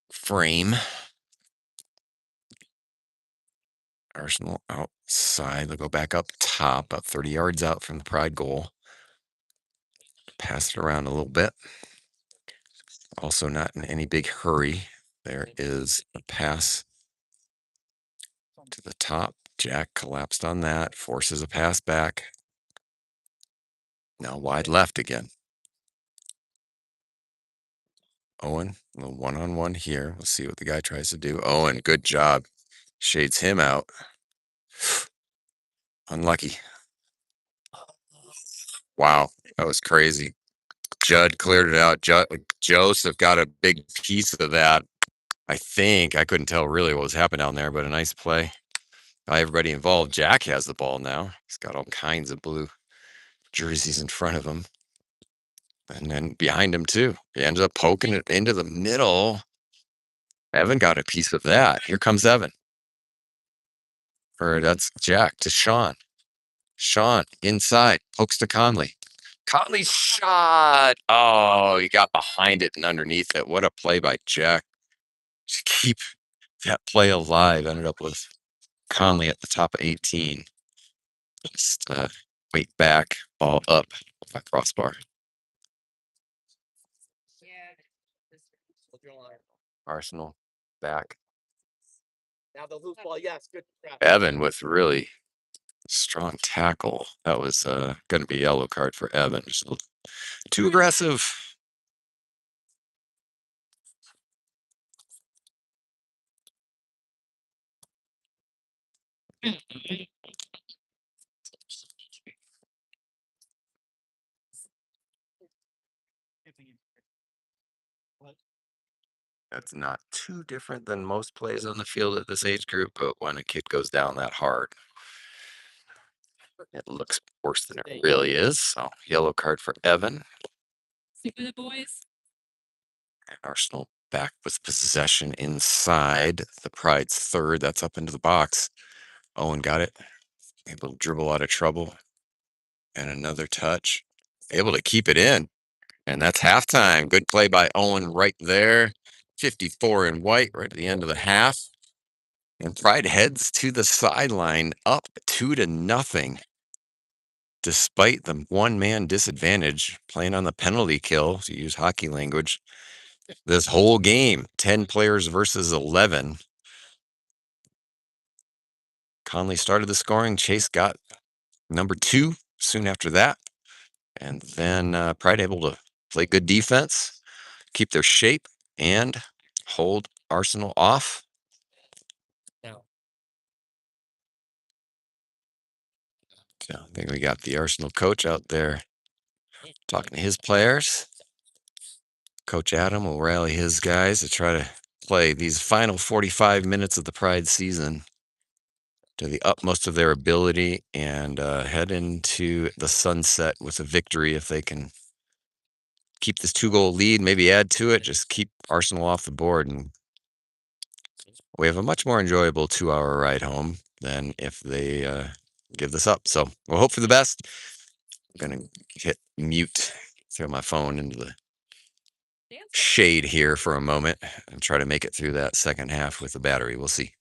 frame. Arsenal outside. They'll go back up top, about 30 yards out from the Pride goal. Pass it around a little bit. Also not in any big hurry. There is a pass to the top. Jack collapsed on that. Forces a pass back. Now wide left again. Owen, a little one-on-one here. Let's see what the guy tries to do. Owen, good job. Shades him out. Unlucky. Wow, that was crazy. Judd cleared it out. Joseph got a big piece of that. I think I couldn't tell really what was happening down there, but a nice play by everybody involved. Jack has the ball now. He's got all kinds of blue jerseys in front of him. And then behind him, too. He ends up poking it into the middle. Evan got a piece of that. Here comes Evan. Or that's Jack to Sean. Sean inside, pokes to Conley. Conley's shot. Oh, he got behind it and underneath it. What a play by Jack. Just keep that play alive. Ended up with Conley at the top of 18. Just weight back, ball up, that crossbar. Arsenal back. Now the loose ball, yes, good. Evan with really strong tackle. That was going to be a yellow card for Evan. Just a little too aggressive. That's not too different than most plays on the field at this age group, but when a kid goes down that hard, it looks worse than it really is. So, yellow card for Evan. See for the boys. And Arsenal back with possession inside the Pride's third. That's up into the box. Owen got it. Able to dribble out of trouble. And another touch. Able to keep it in. And that's halftime. Good play by Owen right there. 54 in white right at the end of the half. And Pride heads to the sideline up 2-0. Despite the one-man disadvantage, playing on the penalty kill, to use hockey language, this whole game, 10 players versus 11. Conley started the scoring. Chase got number 2 soon after that. And then Pride able to play good defense, keep their shape, and hold Arsenal off. So I think we got the Arsenal coach out there talking to his players. Coach Adam will rally his guys to try to play these final 45 minutes of the Pride season to the utmost of their ability and head into the sunset with a victory if they can keep this 2-goal lead, maybe add to it, just keep Arsenal off the board. And we have a much more enjoyable 2-hour ride home than if they give this up. So we'll hope for the best. I'm going to hit mute, throw my phone into the shade here for a moment and try to make it through that second half with the battery. We'll see.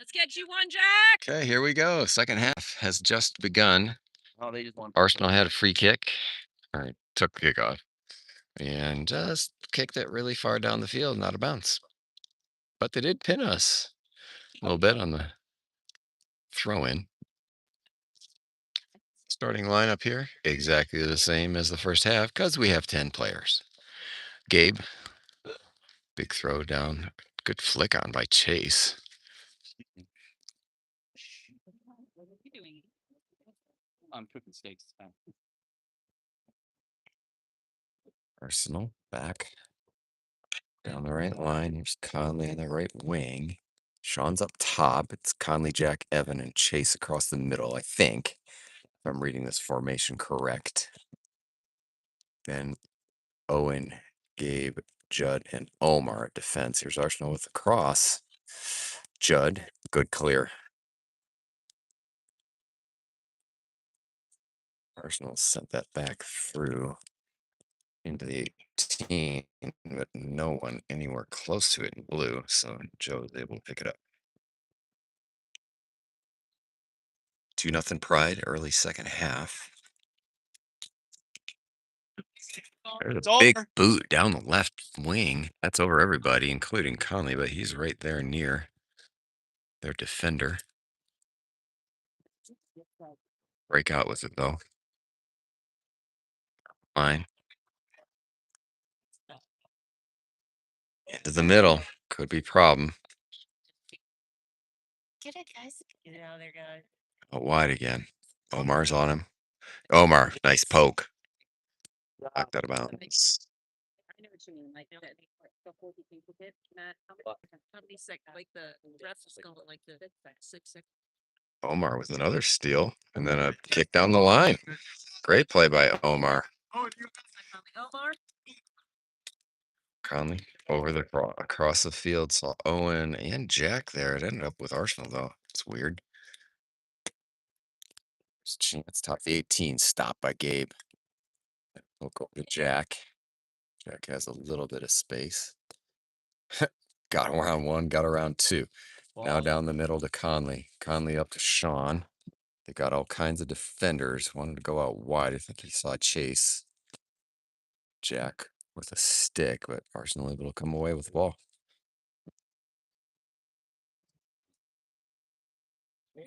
Let's get you one, Jack. Okay, here we go. Second half has just begun. Oh, they just want Arsenal had a free kick, or took the kickoff, and just kicked it really far down the field, not a bounce. But they did pin us a little bit on the throw in. Starting lineup here, exactly the same as the first half, because we have 10 players. Gabe, big throw down, good flick on by Chase. What are you doing? I'm cooking steaks. Arsenal back down the right line. Here's Conley on the right wing. Sean's up top. It's Conley, Jack, Evan, and Chase across the middle, I think, if I'm reading this formation correct. Then Owen, Gabe, Judd, and Omar at defense. Here's Arsenal with the cross. Judd, good clear. Arsenal sent that back through into the 18, but no one anywhere close to it in blue, so Joe was able to pick it up. 2-0 Pride, early second half. There's It's a big over. boot down the left wing. That's over everybody, including Conley, but he's right there near their defender. Break out with it, though. Fine. Into the middle. Could be problem. Get it, guys. Get out of there, guys. Out wide again. Omar's on him. Omar, nice poke. Knocked out of bounds. I know what you mean, like that. The whole thing with it, Matt. How many seconds? Like the rest is going like the 6 seconds. Omar with another steal, and then a kick down the line. Great play by Omar. Omar. Conley over the across the field, saw Owen and Jack there. It ended up with Arsenal, though. It's weird. Chance top the 18, stopped by Gabe. We'll go to Jack. Jack has a little bit of space. Got around one, got around two. Now down the middle to Conley. Conley up to Sean. They got all kinds of defenders. Wanted to go out wide. I think he saw Chase. Jack with a stick, but Arsenal able to come away with the ball.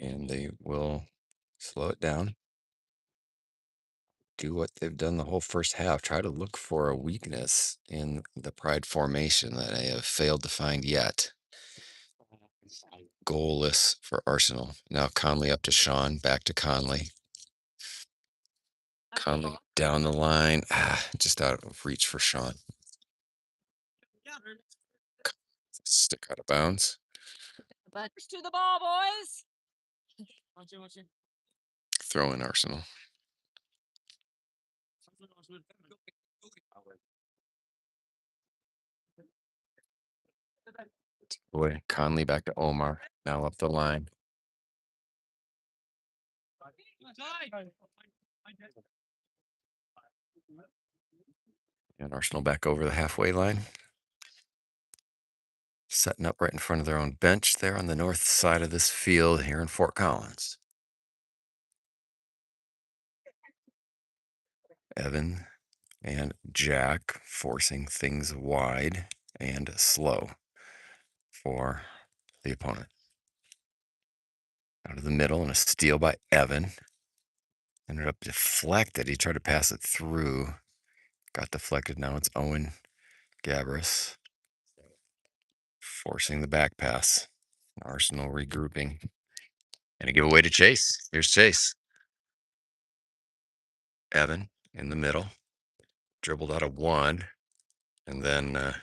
And they will slow it down. Do what they've done the whole first half. Try to look for a weakness in the Pride formation that they have failed to find yet. Goalless for Arsenal. Now Conley up to Sean, back to Conley. Conley down the line. Just out of reach for Sean. Stick out of bounds. But to the ball, boys. Throw in Arsenal. Boy, Conley back to Omar. Now up the line. And Arsenal back over the halfway line. Setting up right in front of their own bench there on the north side of this field here in Fort Collins. Evan and Jack forcing things wide and slow for the opponent. Out of the middle and a steal by Evan. Ended up deflected. He tried to pass it through. Got deflected. Now it's Owen Gabris forcing the back pass. Arsenal regrouping. And a giveaway to Chase. Here's Chase. Evan in the middle. Dribbled out of one. And then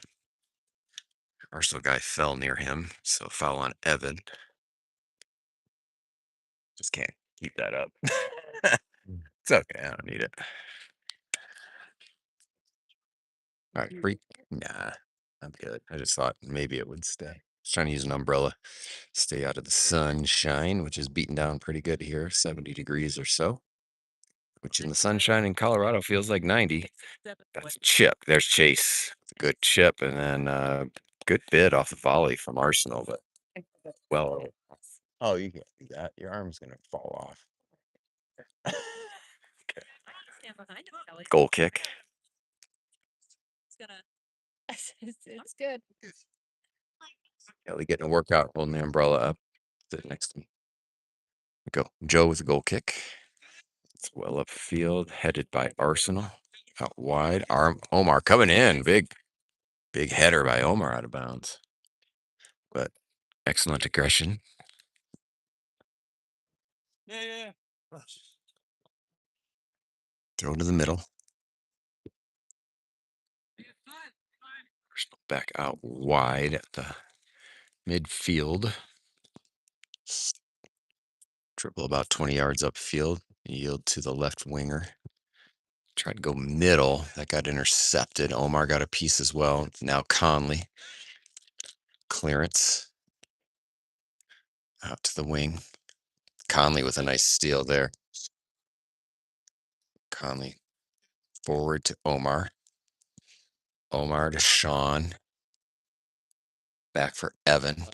Arsenal guy fell near him. So foul on Evan. Just can't keep that up. It's okay. I don't need it. All right, free. Nah, I'm good. I just thought maybe it would stay. Just trying to use an umbrella, stay out of the sunshine, which is beating down pretty good here, 70 degrees or so. Which in the sunshine in Colorado feels like 90. That's a chip. There's Chase. Good chip, and then good bid off the volley from Arsenal, but well Oh, you can't do that. Your arm's gonna fall off. I can stand behind him, Kelly. Goal kick. It's gonna. It's good. Kelly getting a workout, holding the umbrella up. Sit next to me. Go. Joe with a goal kick. It's well upfield, headed by Arsenal. Out wide. Omar coming in. Big header by Omar out of bounds. But excellent aggression. Yeah. Throw to the middle. Arsenal back out wide at the midfield. Dribble about 20 yards upfield. Yield to the left winger. Tried to go middle. That got intercepted. Omar got a piece as well. Now Conley. Clearance. Out to the wing. Conley with a nice steal there. Conley forward to Omar. Omar to Sean. Back for Evan.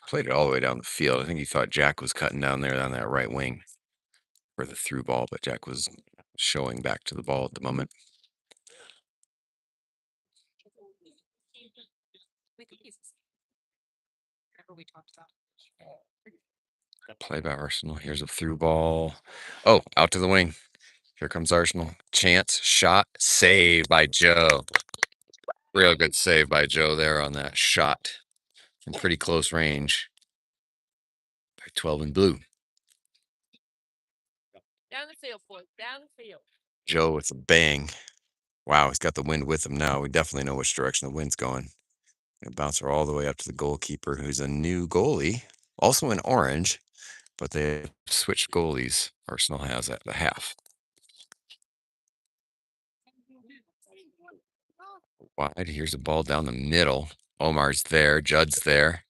Played it all the way down the field. I think he thought Jack was cutting down there on that right wing for the through ball, but Jack was showing back to the ball at the moment. Remember we talked about. Play by Arsenal. Here's a through ball. Oh, out to the wing. Here comes Arsenal. Chance, shot, save by Joe. Real good save by Joe there on that shot from pretty close range by 12 in blue. Down the field, boys. Down the field. Joe with a bang. Wow, he's got the wind with him now. We definitely know which direction the wind's going. It bouncer all the way up to the goalkeeper, who's a new goalie, also in orange, but they switched goalies. Arsenal has at the half. Wide. Here's a ball down the middle. Omar's there. Judd's there.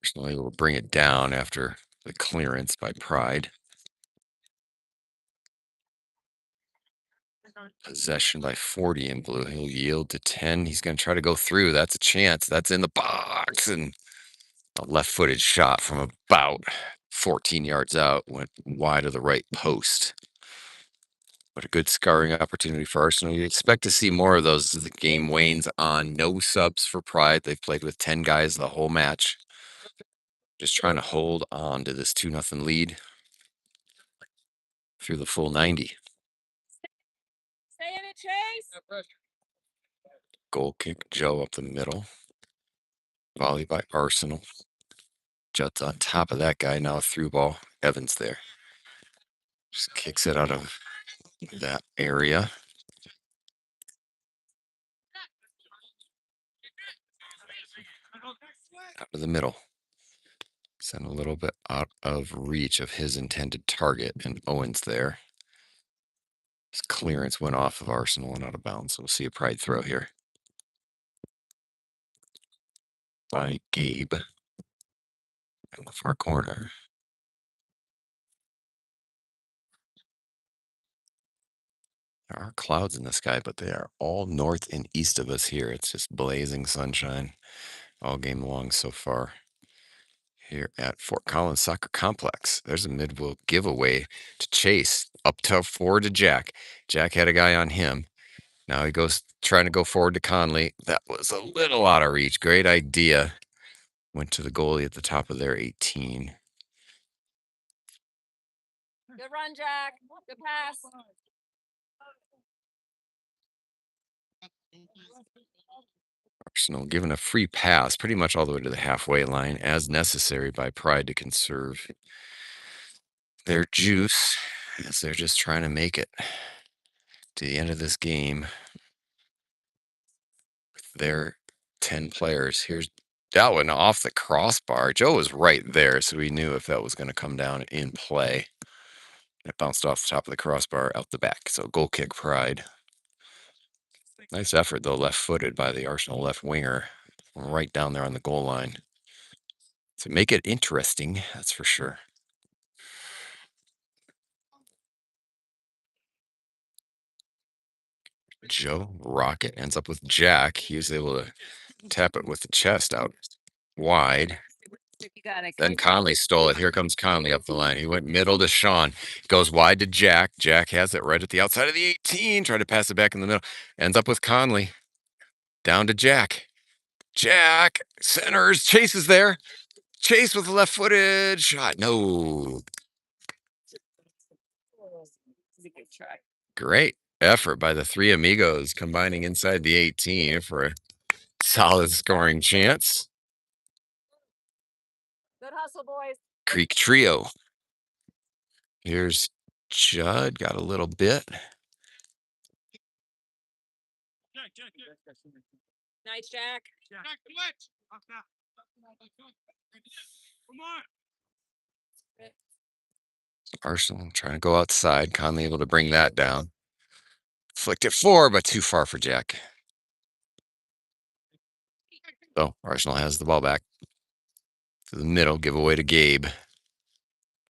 Arsenal able to bring it down after the clearance by Pride. Possession by 40 in blue. He'll yield to 10. He's going to try to go through. That's a chance. That's in the box. And a left-footed shot from about 14 yards out went wide of the right post. But a good scoring opportunity for Arsenal. You expect to see more of those as the game wanes on. No subs for Pride. They've played with 10 guys the whole match. Just trying to hold on to this 2-0 lead through the full 90. Stay in it, Chase. Goal kick, Joe up the middle. Volley by Arsenal. Judd's on top of that guy. Now a through ball. Evans there. Just kicks it out of that area. Out of the middle. Sent a little bit out of reach of his intended target, and Owens there. His clearance went off of Arsenal and out of bounds, so we'll see a Pride throw here. By Gabe. In the far corner. There are clouds in the sky, but they are all north and east of us here. It's just blazing sunshine all game long so far. Here at Fort Collins Soccer Complex. There's a midfield giveaway to Chase. Up to forward to Jack. Jack had a guy on him. Now he goes trying to go forward to Conley. That was a little out of reach. Great idea. Went to the goalie at the top of their 18. Good run, Jack. Good pass. Arsenal given a free pass pretty much all the way to the halfway line as necessary by Pride to conserve their juice as they're just trying to make it to the end of this game with their 10 players. Here's that one off the crossbar. Joe was right there, so we knew if that was going to come down in play. It bounced off the top of the crossbar out the back. So goal kick Pride. Nice effort, though, left-footed by the Arsenal left winger. Right down there on the goal line. To make it interesting, that's for sure. Joe Rocket ends up with Jack. He was able to tap it with the chest out wide. You got it. Then Conley stole it. Here comes Conley up the line. He went middle to Sean. Goes wide to Jack. Jack has it right at the outside of the 18. Tried to pass it back in the middle. Ends up with Conley. Down to Jack. Jack centers. Chase is there. Chase with the left footed shot. No. Good try. Great effort by the three amigos combining inside the 18 for a solid scoring chance. Good hustle, boys. Creek Trio. Here's Judd. Got a little bit. Nice, Jack. Arsenal trying to go outside. Conley able to bring that down. Flicked it 4, but too far for Jack. So Arsenal has the ball back to the middle. Give away to Gabe.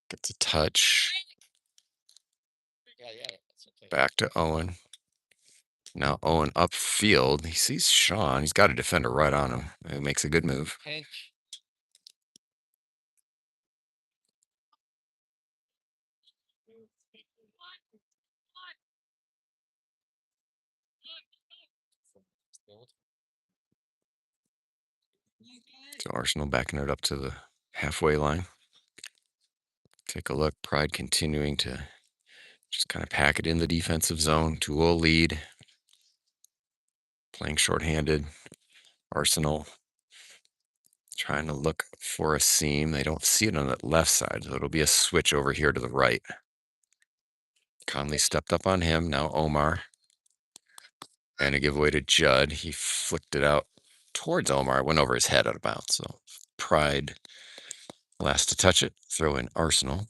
Gets a touch. Back to Owen. Now Owen upfield. He sees Sean. He's got a defender right on him. It makes a good move. So Arsenal backing it up to the halfway line. Take a look. Pride continuing to just kind of pack it in the defensive zone. 2-0 lead. Playing shorthanded. Arsenal trying to look for a seam. They don't see it on that left side, so it'll be a switch over here to the right. Conley stepped up on him. Now Omar. And a giveaway to Judd. He flicked it out towards Omar. It went over his head out of bounds. So Pride last to touch it. Throw in Arsenal.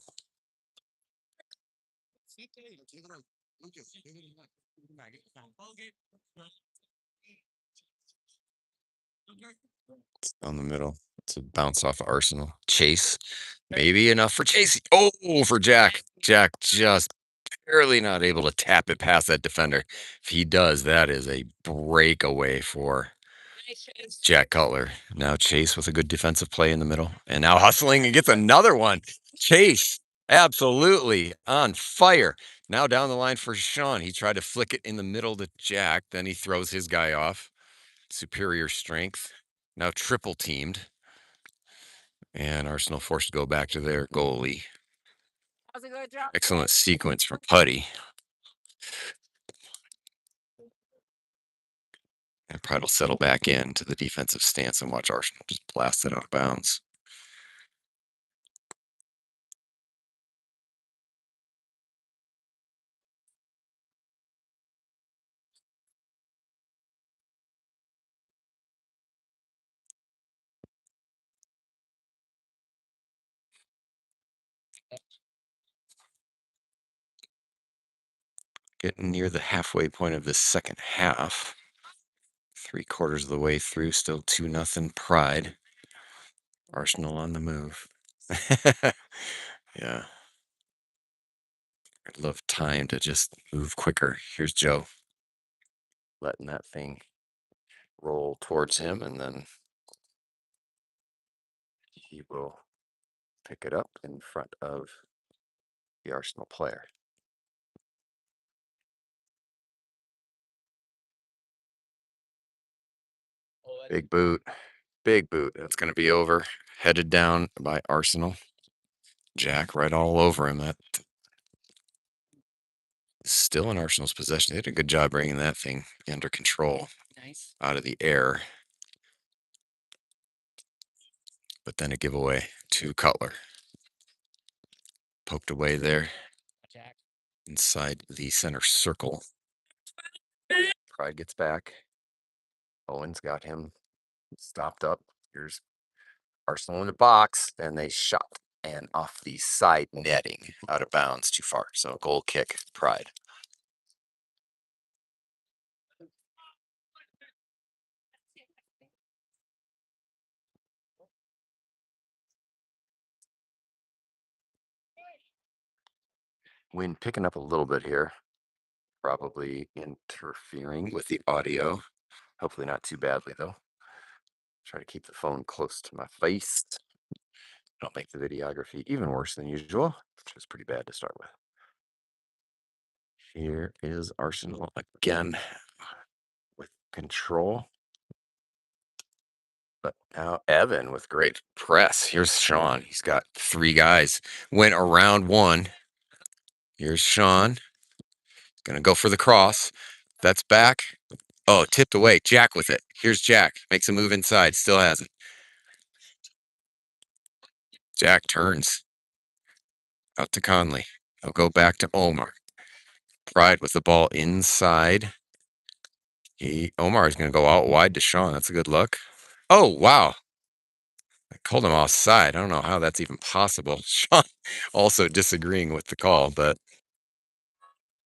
It's on the middle. It's a bounce off of Arsenal. Chase. Maybe enough for Chase. Oh, for Jack. Jack just barely not able to tap it past that defender. If he does, that is a breakaway for Jack Cutler. Now Chase with a good defensive play in the middle. And now hustling and gets another one. Chase, absolutely on fire. Now down the line for Sean. He tried to flick it in the middle to Jack. Then he throws his guy off. Superior strength. Now triple teamed. And Arsenal forced to go back to their goalie. That was a good job. Excellent sequence from Putty. And Pride will settle back into the defensive stance and watch Arsenal just blast it out of bounds. Getting near the halfway point of this second half. 3/4 of the way through, still 2-0 Pride. Arsenal on the move. Yeah. I'd love time to just move quicker. Here's Joe. Letting that thing roll towards him, and then he will pick it up in front of the Arsenal player. Big boot. Big boot. That's going to be over. Headed down by Arsenal. Jack right all over him. That is still in Arsenal's possession. They did a good job bringing that thing under control. Nice. Out of the air. But then a giveaway to Cutler. Poked away there. Inside the center circle. Pride gets back. Owen's got him stopped up. Here's Arsenal in the box, and they shot and off the side netting out of bounds too far. So goal kick, Pride. Wind picking up a little bit here. Probably interfering with the audio. Hopefully not too badly though. Try to keep the phone close to my face. Don't make the videography even worse than usual, which is pretty bad to start with. Here is Arsenal again with control. But now Evan with great press. Here's Sean. He's got 3 guys. Went around one. Here's Sean. Gonna go for the cross. That's back. Oh, tipped away. Jack with it. Here's Jack. Makes a move inside. Still has it. Jack turns. Out to Conley. He'll go back to Omar. Pride with the ball inside. Omar is going to go out wide to Sean. That's a good look. Oh, wow. I called him offside. I don't know how that's even possible. Sean also disagreeing with the call, but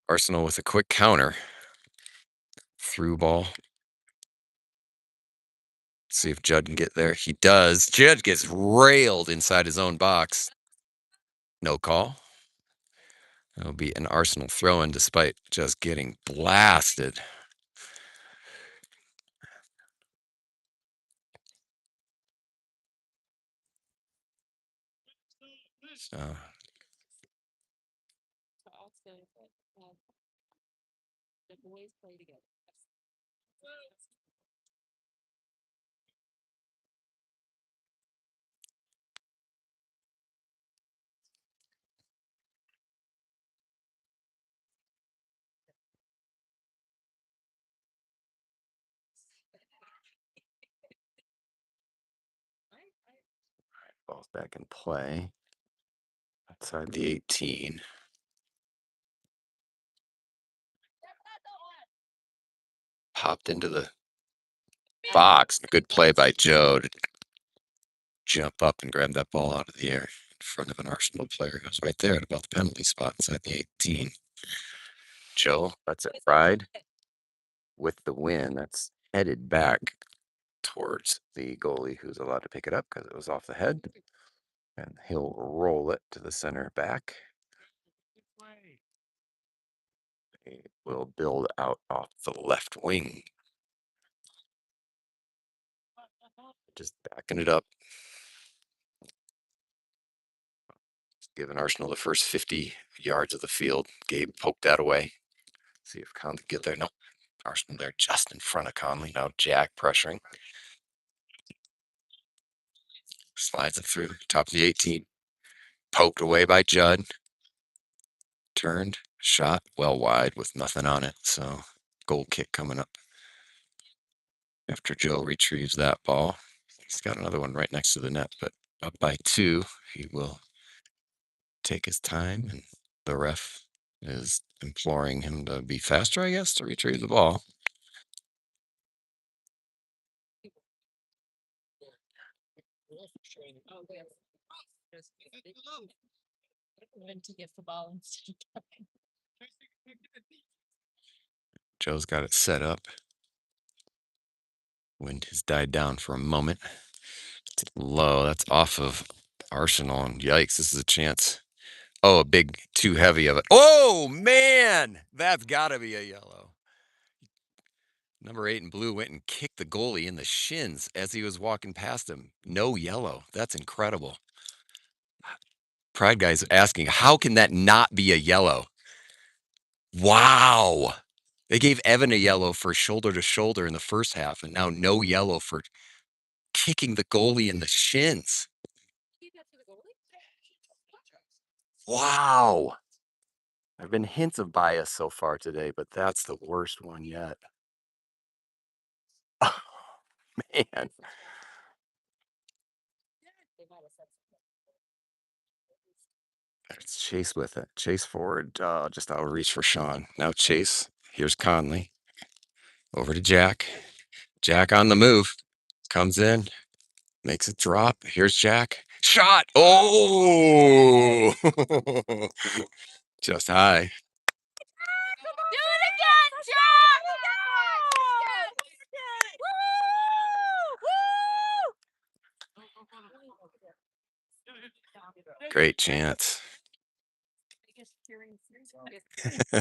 Arsenal with a quick counter. Through ball. See if Judd can get there. He does. Judd gets railed inside his own box. No call. It'll be an Arsenal throw-in despite just getting blasted. So, The boys play together. ball's back in play. Outside the 18. Popped into the box. A good play by Joe to jump up and grab that ball out of the air in front of an Arsenal player who was right there at about the penalty spot inside the 18. Joe, that's it. Pride with the win. That's headed back towards the goalie who's allowed to pick it up because it was off the head. And he'll roll it to the center back. It will build out off the left wing. Just backing it up. Giving Arsenal the first 50 yards of the field. Gabe poked that away. See if Conley can get there. No. Arsenal there just in front of Conley. Now Jack pressuring. Slides it through. Top of the 18. Poked away by Judd. Turned. Shot well wide with nothing on it. So goal kick coming up. After Joe retrieves that ball. He's got another one right next to the net, but up by 2. He will take his time, and the ref is imploring him to be faster, I guess, to retrieve the ball. To get the ball instead of Joe's got it set up. Wind has died down for a moment. It's low. That's off of Arsenal. And yikes, this is a chance. Oh, a big too heavy of it. Oh, man! That's got to be a yellow. Number 8 in blue went and kicked the goalie in the shins as he was walking past him. No yellow. That's incredible. Pride guy's asking, how can that not be a yellow? Wow. They gave Evan a yellow for shoulder to shoulder in the first half, and now no yellow for kicking the goalie in the shins. Wow. There have been hints of bias so far today, but that's the worst one yet. Oh, man. It's Chase with it. Chase forward, just out of reach for Sean. Now Chase. Here's Conley. Over to Jack. Jack on the move. Comes in. Makes it drop. Here's Jack. Shot. Oh! Just high. Do it again, John! Great chance. All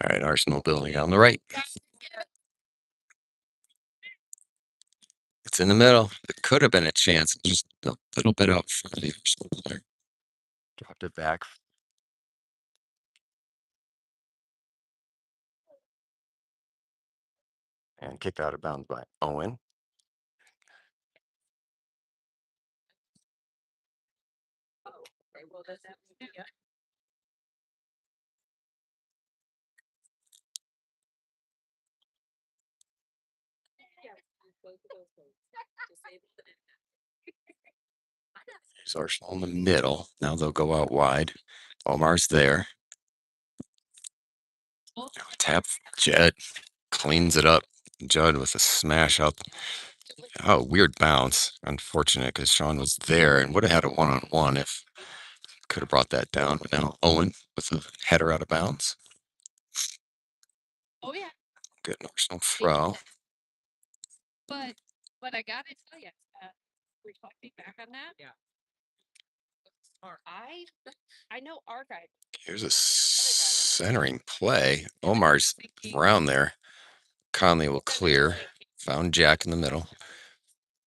right, Arsenal building on the right. It's in the middle. It could have been a chance. Just a little bit out front of the Arsenal player. Dropped it back. And kicked out of bounds by Owen. Okay, well, that's yeah. There's Arsenal in the middle. Now they'll go out wide. Omar's there. Tap. Jed cleans it up. Judd with a smash out. Oh, weird bounce. Unfortunate because Sean was there and would have had a one-on-one if could have brought that down. But now Owen with a header out of bounds. Oh, yeah. Good Arsenal throw. But I gotta tell you, reflecting back on that. Yeah. I know our guy. Here's a centering play. Omar's around there. Conley will clear. Found Jack in the middle.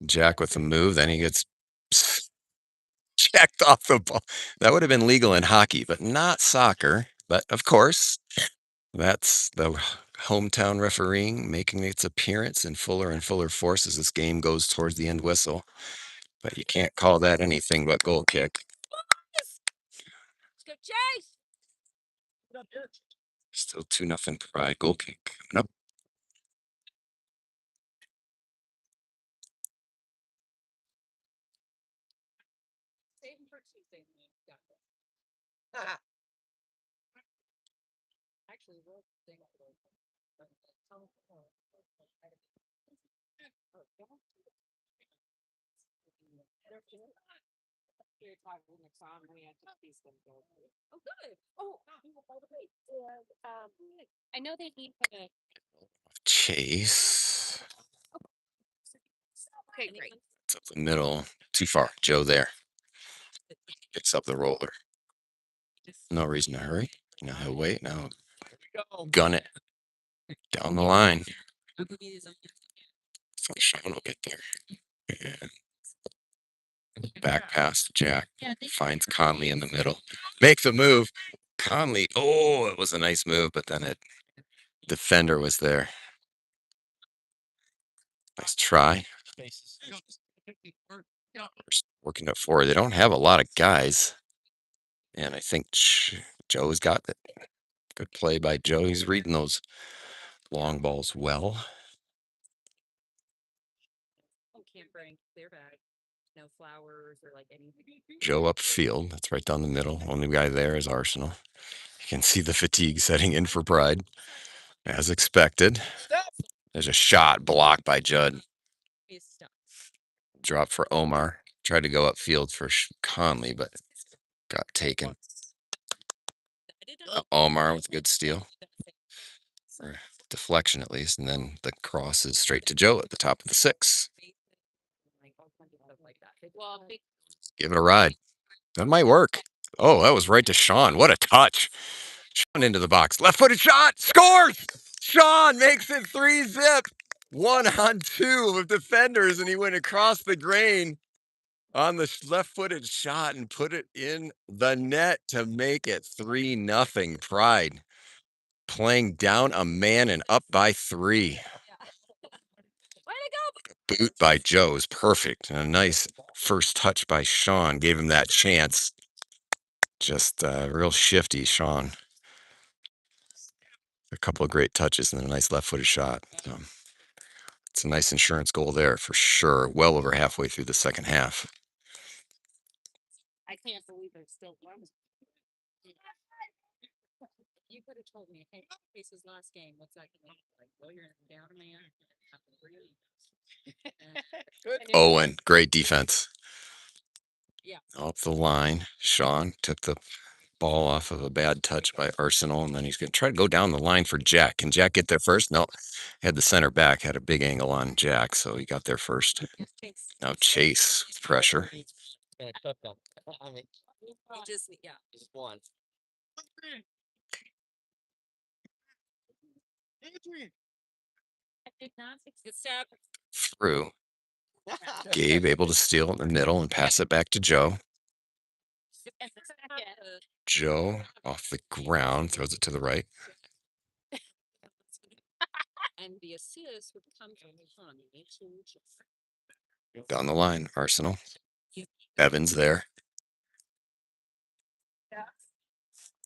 Jack with the move. Then he gets checked off the ball. That would have been legal in hockey, but not soccer. But of course, that's the hometown refereeing making its appearance in fuller and fuller force as this game goes towards the end whistle. But you can't call that anything but goal kick. Let's go, Chase. Still 2-0 Pride. Goal kick coming up. Save him for Tuesday. Actually, we'll sing it. Oh, good. Oh, by the way, I know they need to. Chase. Okay, great. It's up the middle. Too far. Joe there. Picks up the roller. No reason to hurry. Now he'll wait. Now gun it down the line. So Sean will get there. And back past Jack. Finds Conley in the middle. Make the move. Conley. Oh, it was a nice move, but then it defender was there. Nice try. Working at 4. They don't have a lot of guys. And I think Joe's got it. Good play by Joe. He's reading those long balls well. Can't bring clear bag. No flowers or like anything. Joe upfield. That's right down the middle. Only guy there is Arsenal. You can see the fatigue setting in for Pride. As expected. There's a shot blocked by Judd. Drop for Omar. Tried to go upfield for Conley, but got taken. Omar with a good steal. Or deflection at least. And then the cross is straight to Joe at the top of the 6. Give it a ride. That might work. Oh, that was right to Sean. What a touch. Sean into the box. Left-footed shot. Scores! Sean makes it 3-zip. 1-on-2 with defenders, and he went across the grain on the left-footed shot and put it in the net to make it 3-0 Pride. Playing down a man and up by 3. Boot by Joe is perfect. And a nice first touch by Sean gave him that chance. Just real shifty, Sean. A couple of great touches and a nice left-footed shot. It's a nice insurance goal there for sure. Well over halfway through the second half. I can't believe there's still one. You could have told me, hey, Pace's last game, what's that going to look like? Well, you're down a man. Owen, great defense. Yeah. Up the line. Sean took the ball off of a bad touch by Arsenal, and then he's going to try to go down the line for Jack. Can Jack get there first? No. Had the center back, had a big angle on Jack, so he got there first. Now Chase with pressure. Just one. I did not fix the stab. Through. Gabe able to steal in the middle and pass it back to Joe. And the second, Joe off the ground throws it to the right. and the assist would come from Connie. Down the line, Arsenal. Evans there.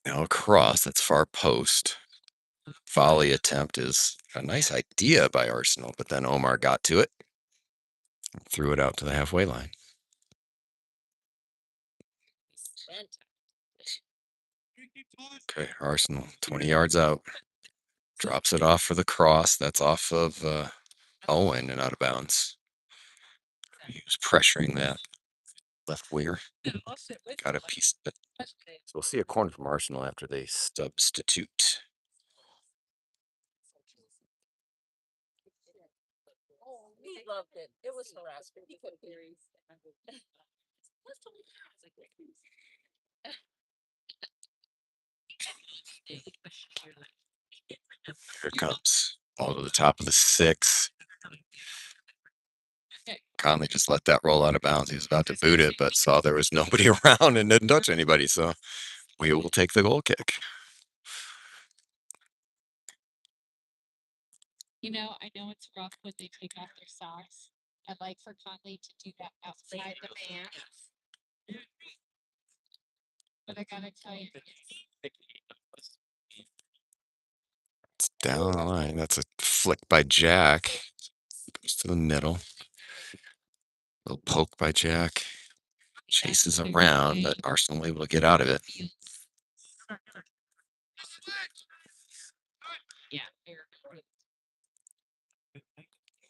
Now across, that's far post. Volley attempt is a nice idea by Arsenal, but then Omar got to it. Threw it out to the halfway line. Okay, Arsenal, 20 yards out. Drops it off for the cross. That's off of Owen and out of bounds. He was pressuring that left winger. Got a piece of it. So we'll see a corner from Arsenal after they substitute. He loved it. It was harassment. He couldn't hear you. Here it comes. All to the top of the 6. Conley just let that roll out of bounds. He was about to boot it, but saw there was nobody around and didn't touch anybody. So we will take the goal kick. You know, I know it's rough when they take off their socks. I'd like for Conley to do that outside the band. But I gotta tell you, It's down the line. That's a flick by Jack. Goes to the middle. Little poke by Jack. Chases around, but Arsenal able to get out of it. yeah.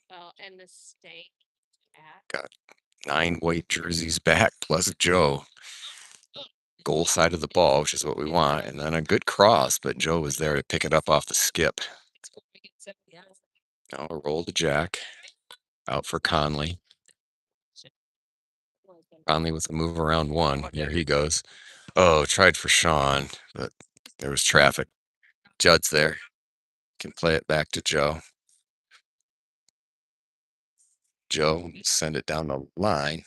Well, and the steak at 9 white jerseys back, plus Joe. Goal side of the ball, which is what we want. And then a good cross, but Joe was there to pick it up off the skip. Now a roll to Jack. Out for Conley. Conley with a move around 1. Here he goes. Oh, tried for Sean, but there was traffic. Judd's there. Can play it back to Joe. Joe, send it down the line.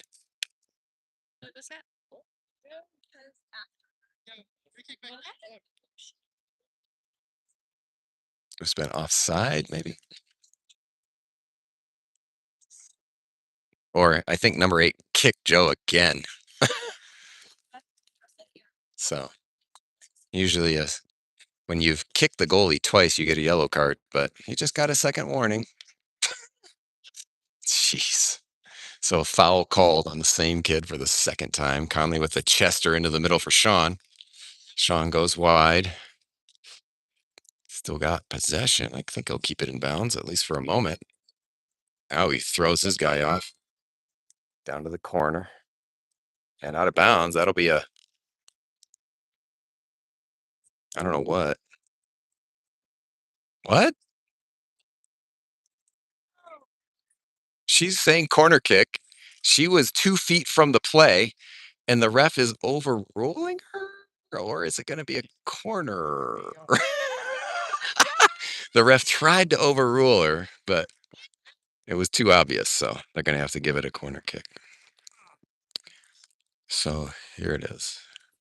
It's been offside, maybe. Or I think number 8 kicked Joe again. So usually when you've kicked the goalie twice, you get a yellow card, but he just got a second warning. Jeez. So a foul called on the same kid for the second time. Conley with the Chester into the middle for Sean. Sean goes wide. Still got possession. I think he'll keep it in bounds, at least for a moment. Now he throws his guy off. Down to the corner. And out of bounds. That'll be I don't know what. What? She's saying corner kick. She was 2 feet from the play, and the ref is overruling her? Or is it going to be a corner? The ref tried to overrule her, but it was too obvious, so they're going to have to give it a corner kick. So here it is.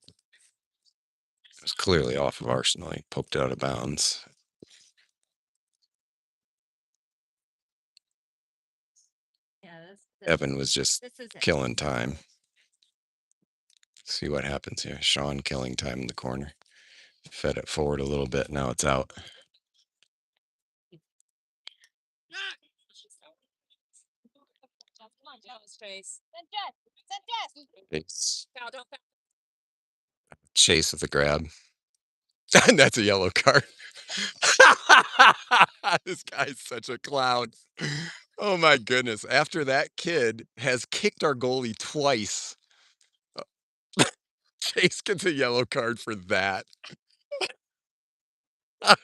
It was clearly off of Arsenal. He poked it out of bounds. Evan was just killing time. See what happens here. Sean killing time in the corner. Fed it forward a little bit. Now it's out. It's Chase with the grab. And that's a yellow card. This guy's such a clown. Oh my goodness. After that kid has kicked our goalie twice, Chase gets a yellow card for that.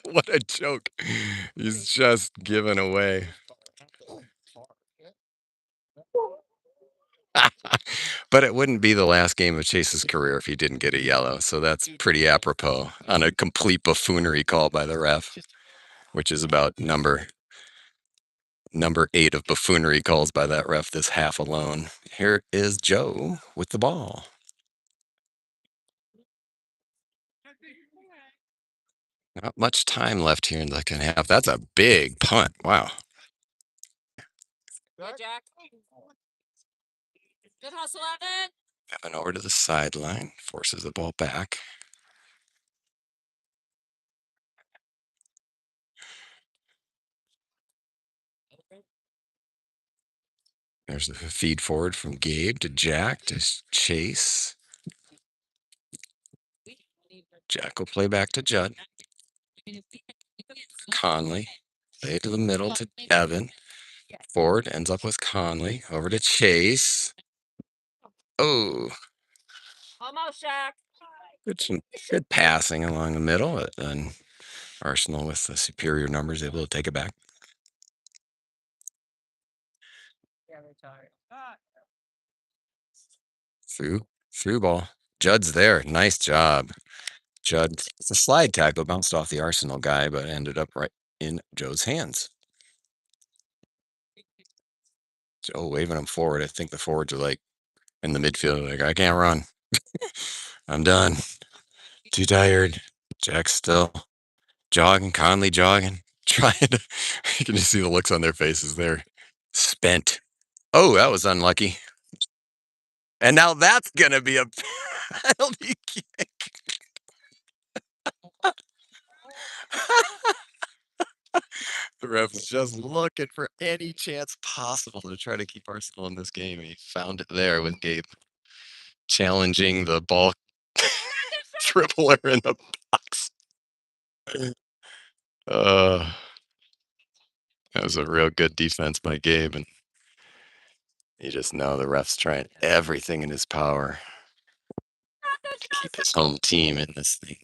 What a joke. He's just given away. But it wouldn't be the last game of Chase's career if he didn't get a yellow. So that's pretty apropos on a complete buffoonery call by the ref, which is about number Number 8 of buffoonery calls by that ref this half alone. Here is Joe with the ball. Not much time left here in the second half. That's a big punt. Wow. Yeah, Jack. Good hustle, Evan. Evan over to the sideline, forces the ball back. There's the feed forward from Gabe to Jack to Chase. Jack will play back to Judd. Conley. Play to the middle to Evan. Forward ends up with Conley. Over to Chase. Oh, Almost, Shaq. good passing along the middle. And Arsenal with the superior numbers able to take it back. Through ball. Judd's there. Nice job. Judd, it's a slide tackle, bounced off the Arsenal guy, but ended up right in Joe's hands. Joe waving him forward. I think the forwards are like in the midfield, like, I can't run. I'm done. Too tired. Jack's still jogging, Conley jogging, trying to. You can just see the looks on their faces. They're spent. Oh, that was unlucky. And now that's going to be a penalty kick. The ref was just looking for any chance possible to try to keep Arsenal in this game. He found it there with Gabe challenging the ball dribbler in the box. That was a real good defense by Gabe, and you just know the ref's trying everything in his power to keep his home team in this thing.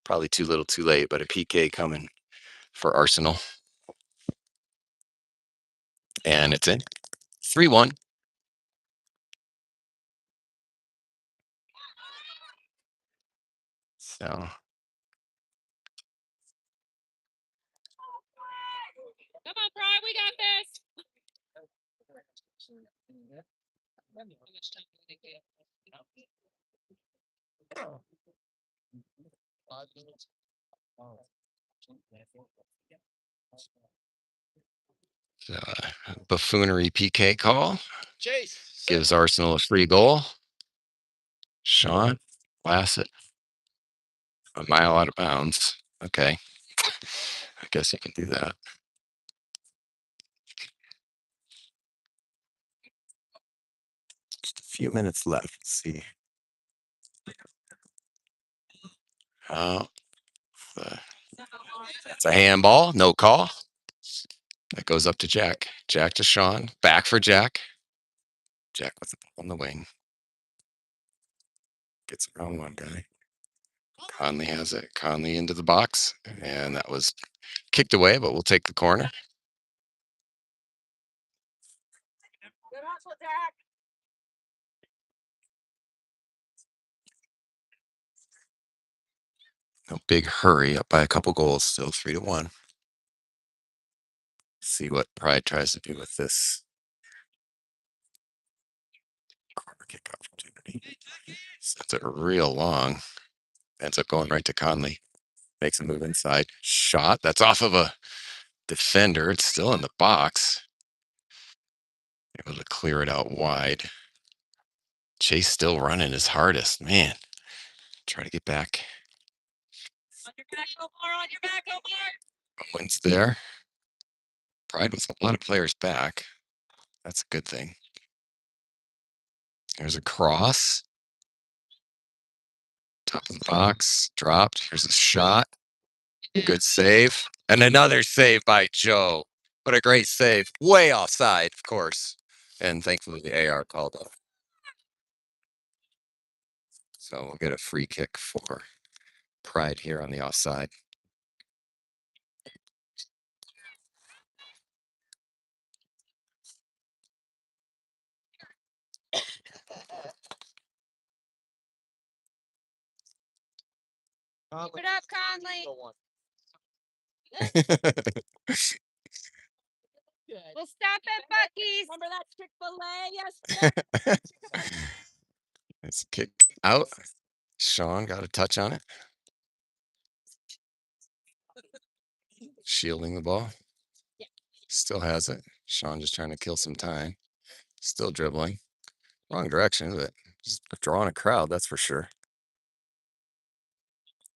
Probably too little, too late, but a PK coming for Arsenal. And it's in. 3-1. So Come on, Pride, we got this. buffoonery PK call Chase gives Arsenal a free goal. Sean Bassett, a mile out of bounds. Okay. I guess you can do that. Just a few minutes left. Let's see. Oh, it's a handball. No call. That goes up to Jack. Jack to Sean. Back for Jack. Jack with the ball on the wing. Gets around one guy. Conley has it. Conley into the box. And that was kicked away, but we'll take the corner. Good hustle, Jack. No big hurry, up by a couple goals, still 3-1. See what Pride tries to do with this corner kick opportunity. Sends it real long. Ends up going right to Conley. Makes a move inside. Shot. That's off of a defender. It's still in the box. Able to clear it out wide. Chase still running his hardest. Man, try to get back. On your back, Omar. On your back, Omar. Wins there. Pride with a lot of players back. That's a good thing. There's a cross. Top of the box. Dropped. Here's a shot. Good save. And another save by Joe. What a great save. Way offside, of course. And thankfully the AR called up. So we'll get a free kick for Pride here on the offside. Keep it up, Conley. good. We'll stop at Bucky's. Remember that Chick-fil-A yesterday? It's a kick out. Sean got a touch on it. Shielding the ball. Still has it. Sean just trying to kill some time. Still dribbling. Wrong direction, but just drawing a crowd, that's for sure.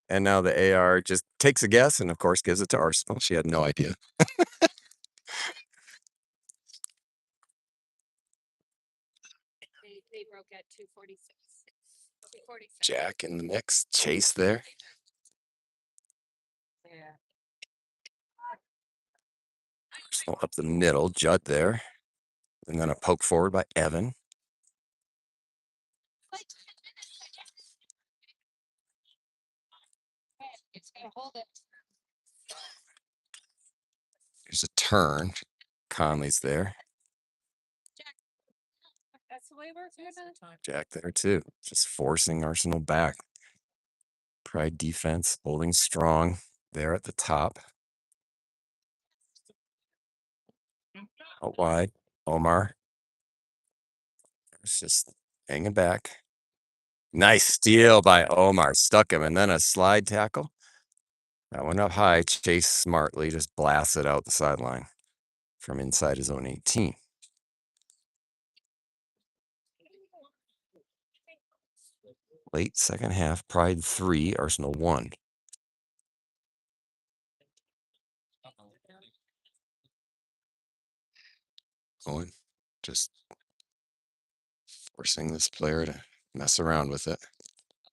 And now the AR just takes a guess and, of course, gives it to Arsenal. She had no idea. They broke at 246. 246. Jack in the mix. Chase there. Yeah. Arsenal up the middle. Judd there. And then a poke forward by Evan. It's gonna hold it. There's a turn. Conley's there. That's the way it works. Jack there too. Just forcing Arsenal back. Pride defense holding strong there at the top. Out wide. Omar. It's just hanging back. Nice steal by Omar. Stuck him. And then a slide tackle. That went up high. Chase smartly just blasted out the sideline from inside his own 18. Late second half. Pride 3. Arsenal 1. Owen just forcing this player to mess around with it.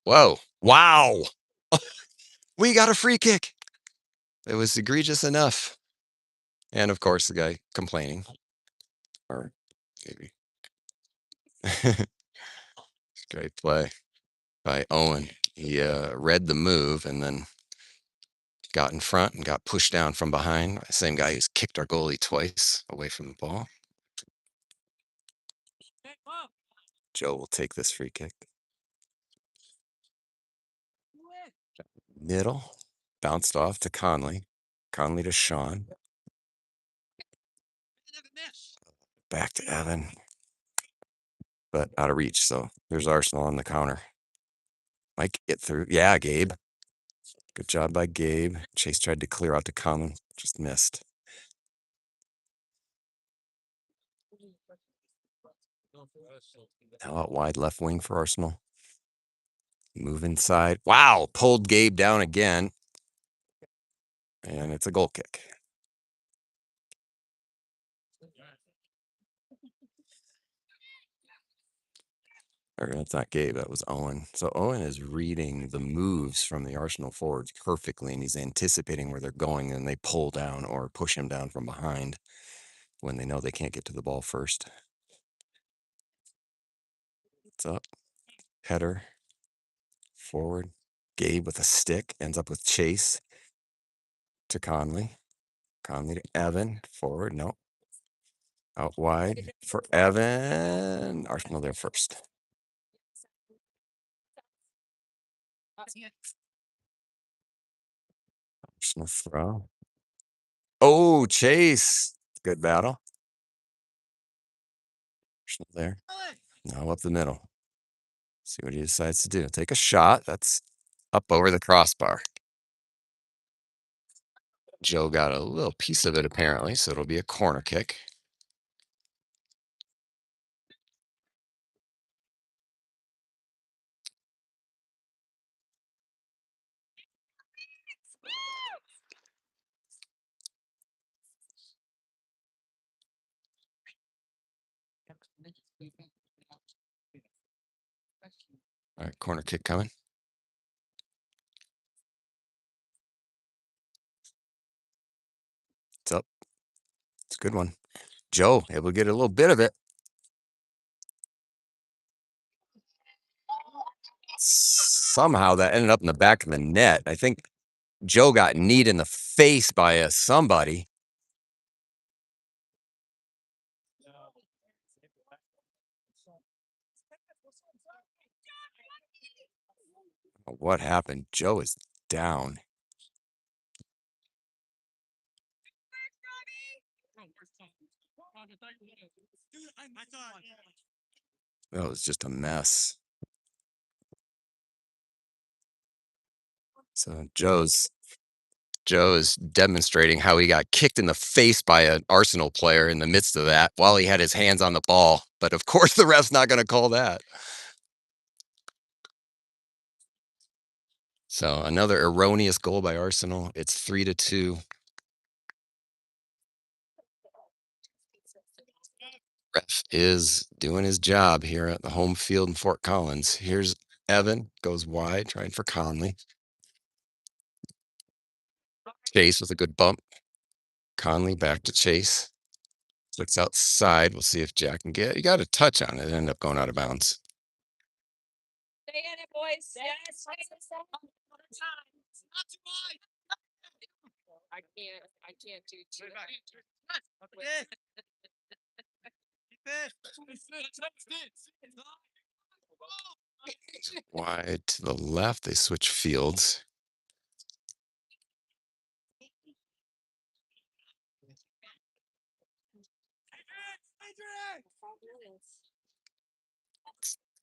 Whoa. Wow. We got a free kick. It was egregious enough. And of course, the guy complaining. Or maybe. Great play by Owen. He read the move and then got in front and got pushed down from behind. Same guy who's kicked our goalie twice away from the ball. Joe will take this free kick. Middle. Bounced off to Conley. Conley to Sean. Back to Evan. But out of reach. So there's Arsenal on the counter. Might get through. Yeah, Gabe. Good job by Gabe. Chase tried to clear out to Conley. Just missed. Now out wide left wing for Arsenal. Move inside. Wow. Pulled Gabe down again. And it's a goal kick. Or that's not Gabe, that was Owen. So Owen is reading the moves from the Arsenal forwards perfectly, and he's anticipating where they're going, and they pull down or push him down from behind when they know they can't get to the ball first. It's up. Header. Forward. Gabe with a stick. Ends up with Chase to Conley. Conley to Evan. Forward. No. Out wide for Evan. Arsenal there first. Arsenal throw. Oh, Chase. Good battle. Arsenal there. Now up the middle. See what he decides to do. Take a shot. That's up over the crossbar. Joe got a little piece of it apparently, so it'll be a corner kick. All right, corner kick coming. It's up. It's a good one. Joe able to get a little bit of it. Somehow that ended up in the back of the net. I think Joe got kneed in the face by somebody. What happened? Joe is down. That was just a mess. So Joe is demonstrating how he got kicked in the face by an Arsenal player in the midst of that while he had his hands on the ball. But of course, the ref's not going to call that. So another erroneous goal by Arsenal. It's 3-2. Ref is doing his job here at the home field in Fort Collins. Here's Evan, goes wide, trying for Conley. Chase with a good bump. Conley back to Chase. Looks outside. We'll see if Jack can get. You got a touch on it. It ended up going out of bounds. Stay in it, boys. Yes. I can't do two. Wide to the left. They switch fields.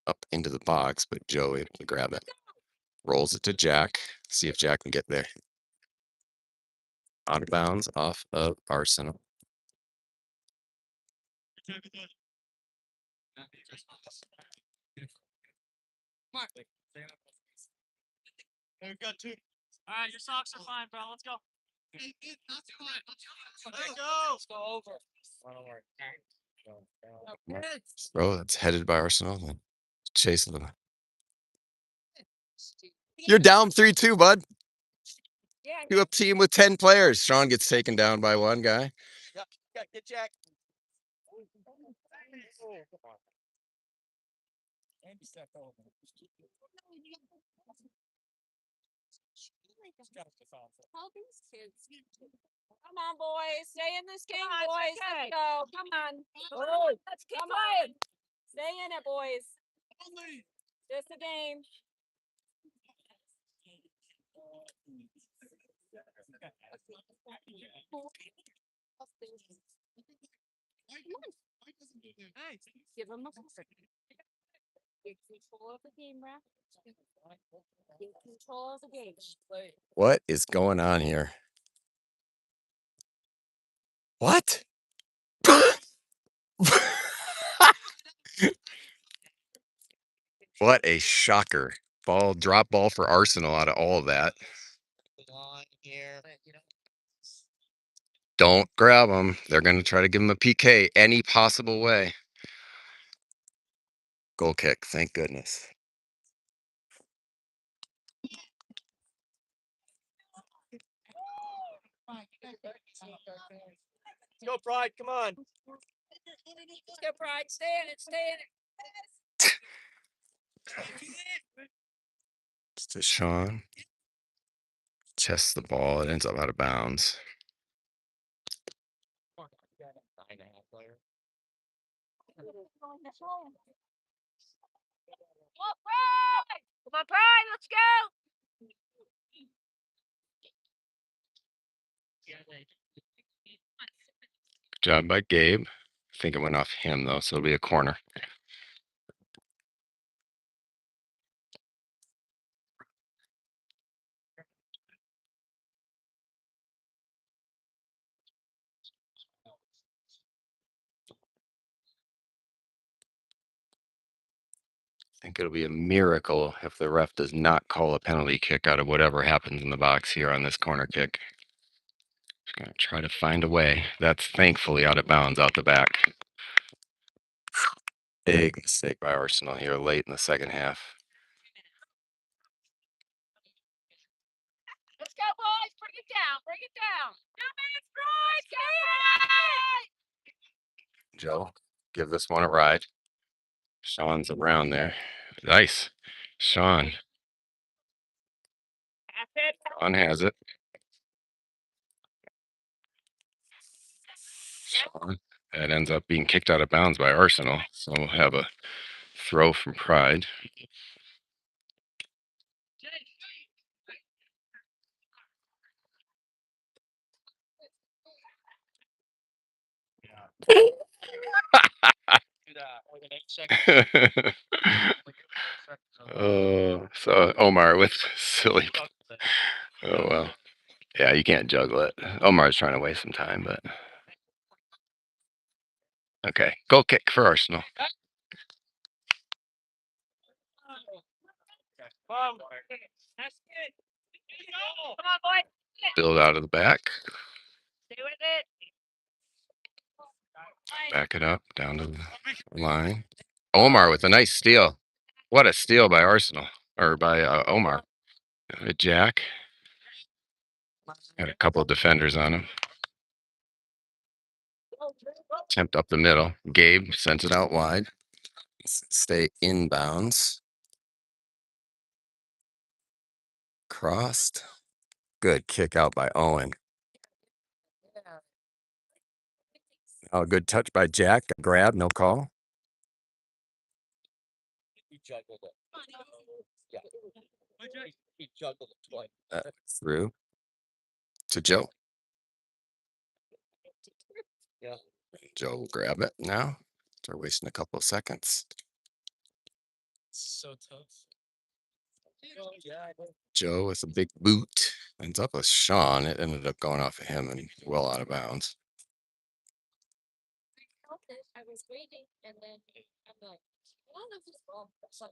Up into the box, but Joe able to grab it. Rolls it to Jack. See if Jack can get there. Out of bounds off of Arsenal. We've got two. All right, your socks are fine, bro. Let's go. Let's go. Let's go over. Throw that's headed by Arsenal. Then chase them. You're down 3-2, bud. Yeah. You a team with 10 players. Sean gets taken down by one guy. Get Jack. Tell these kids. Come on, boys. Stay in this game, boys. Let's go. Come on. Let's keep playing. Stay in it, boys. Just a game. Give him a get control of the game, ref. Get control of the game. What is going on here? What? What a shocker. Drop ball for Arsenal out of all of that. Don't grab them. They're going to try to give him a PK any possible way. Goal kick. Thank goodness. Let's go, Pride. Come on. Let's go, Pride. Stay in it. Stay in it. It's to Sean. Chests the ball. It ends up out of bounds. Come on, Pride. Let's go. Good job by Gabe. I think it went off him, though, so it'll be a corner. I think it'll be a miracle if the ref does not call a penalty kick out of whatever happens in the box here on this corner kick. Just going to try to find a way. That's thankfully out of bounds out the back. Big mistake by Arsenal here late in the second half. Let's go, boys. Bring it down. Bring it down. Joe, give this one a ride. Sean's around there. Nice. Sean. Sean has it. Sean. That ends up being kicked out of bounds by Arsenal. So we'll have a throw from Pride. Oh, so Omar with silly. Oh well. Yeah, you can't juggle it. Omar's trying to waste some time, but okay. Goal kick for Arsenal. Build out of the back. Back it up down to the line. Omar with a nice steal. What a steal by Arsenal or by Omar. Jack had a couple of defenders on him. Attempt up the middle. Gabe sends it out wide. Stay inbounds. Crossed. Good kick out by Owen. Oh, good touch by Jack. Grab, no call. He juggled it. Yeah. He juggled it twice. Through to Joe. Yeah. Joe will grab it now. They're wasting a couple of seconds. So tough. Joe with a big boot. Ends up with Sean. It ended up going off of him and well out of bounds. I was waiting and then I'm like, well, this is all. He said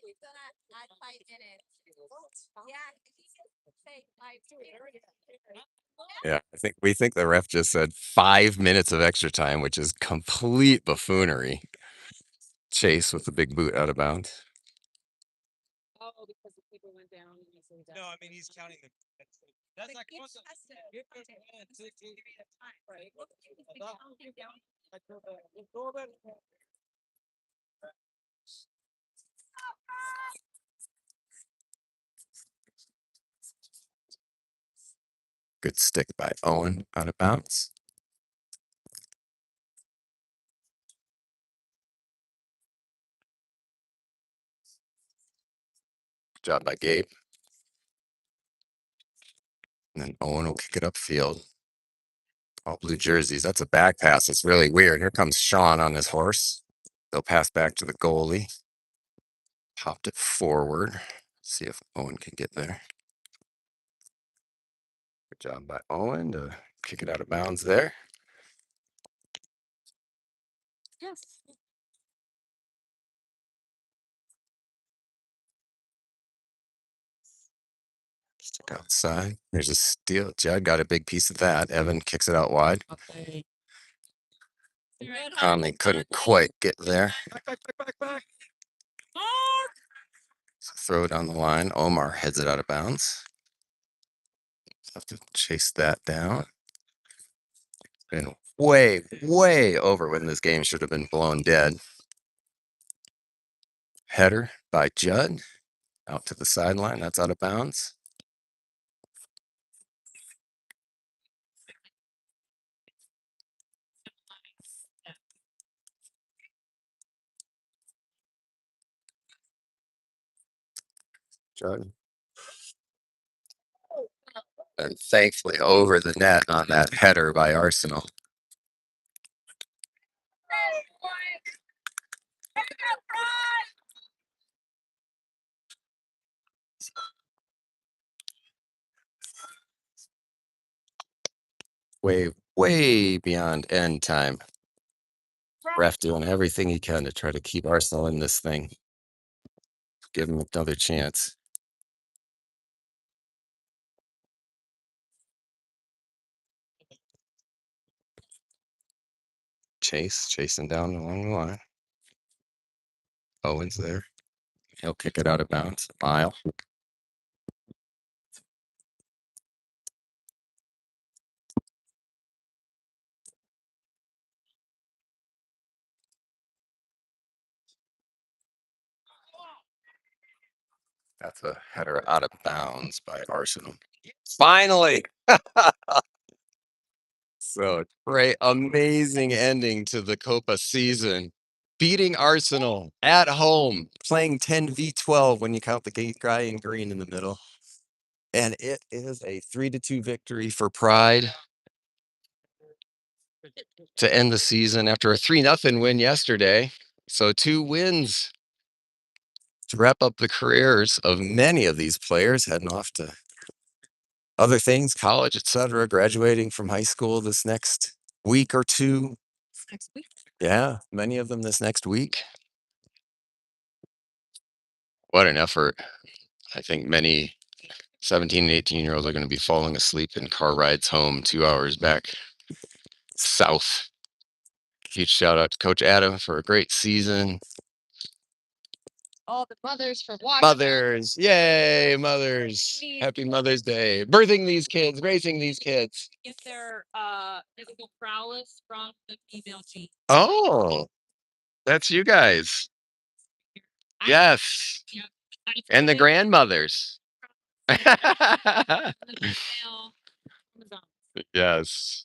he's gonna add 5 minutes. Yeah, say 5 minutes. Yeah, we think the ref just said 5 minutes of extra time, which is complete buffoonery. Chase with the big boot out of bounds. Oh, because the people went down and he said that. No, I mean, he's counting the. That's not close. Good stick by Owen out of bounds. Good job by Gabe. And then Owen will kick it upfield. All blue jerseys. That's a back pass. It's really weird. Here comes Sean on his horse. They'll pass back to the goalie. Popped it forward. See if Owen can get there. Good job by Owen to kick it out of bounds there. Yes. Stick outside. There's a steal. Judd got a big piece of that. Evan kicks it out wide. Conley couldn't quite get there. So throw it on the line. Omar heads it out of bounds. Have to chase that down. Been way, way over when this game should have been blown dead. Header by Judd. Out to the sideline. That's out of bounds. Judd. And thankfully over the net on that header by Arsenal. Way, way beyond end time. Ref doing everything he can to try to keep Arsenal in this thing. Give him another chance. Chasing down along the line. Owen's there. He'll kick it out of bounds. Mile. That's a header out of bounds by Arsenal. Finally. So great, amazing ending to the Copa season. Beating Arsenal at home, playing 10v12 when you count the guy in green in the middle. And it is a 3-2 victory for Pride. to end the season after a 3-0 win yesterday. So 2 wins to wrap up the careers of many of these players heading off to other things, college, etc., graduating from high school this next week or two. Next week. Yeah, many of them this next week. What an effort. I think many 17 and 18-year-olds are going to be falling asleep in car rides home 2 hours back south. Huge shout out to Coach Adam for a great season. All the mothers for watching. Mothers, yay, mothers. Happy Mother's Day. Birthing these kids, raising these kids. Get their physical prowess from the female gene. Oh, that's you guys. Yes. And the grandmothers. Yes.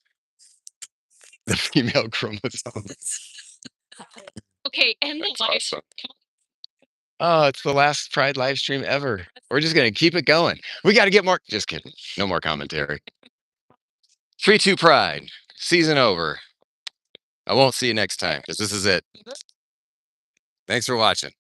The female chromosomes. Okay, and That's awesome. Oh, it's the last Pride live stream ever. We're just going to keep it going. We got to get more. Just kidding. No more commentary. 3-2 Pride. Season over. I won't see you next time because this is it. Thanks for watching.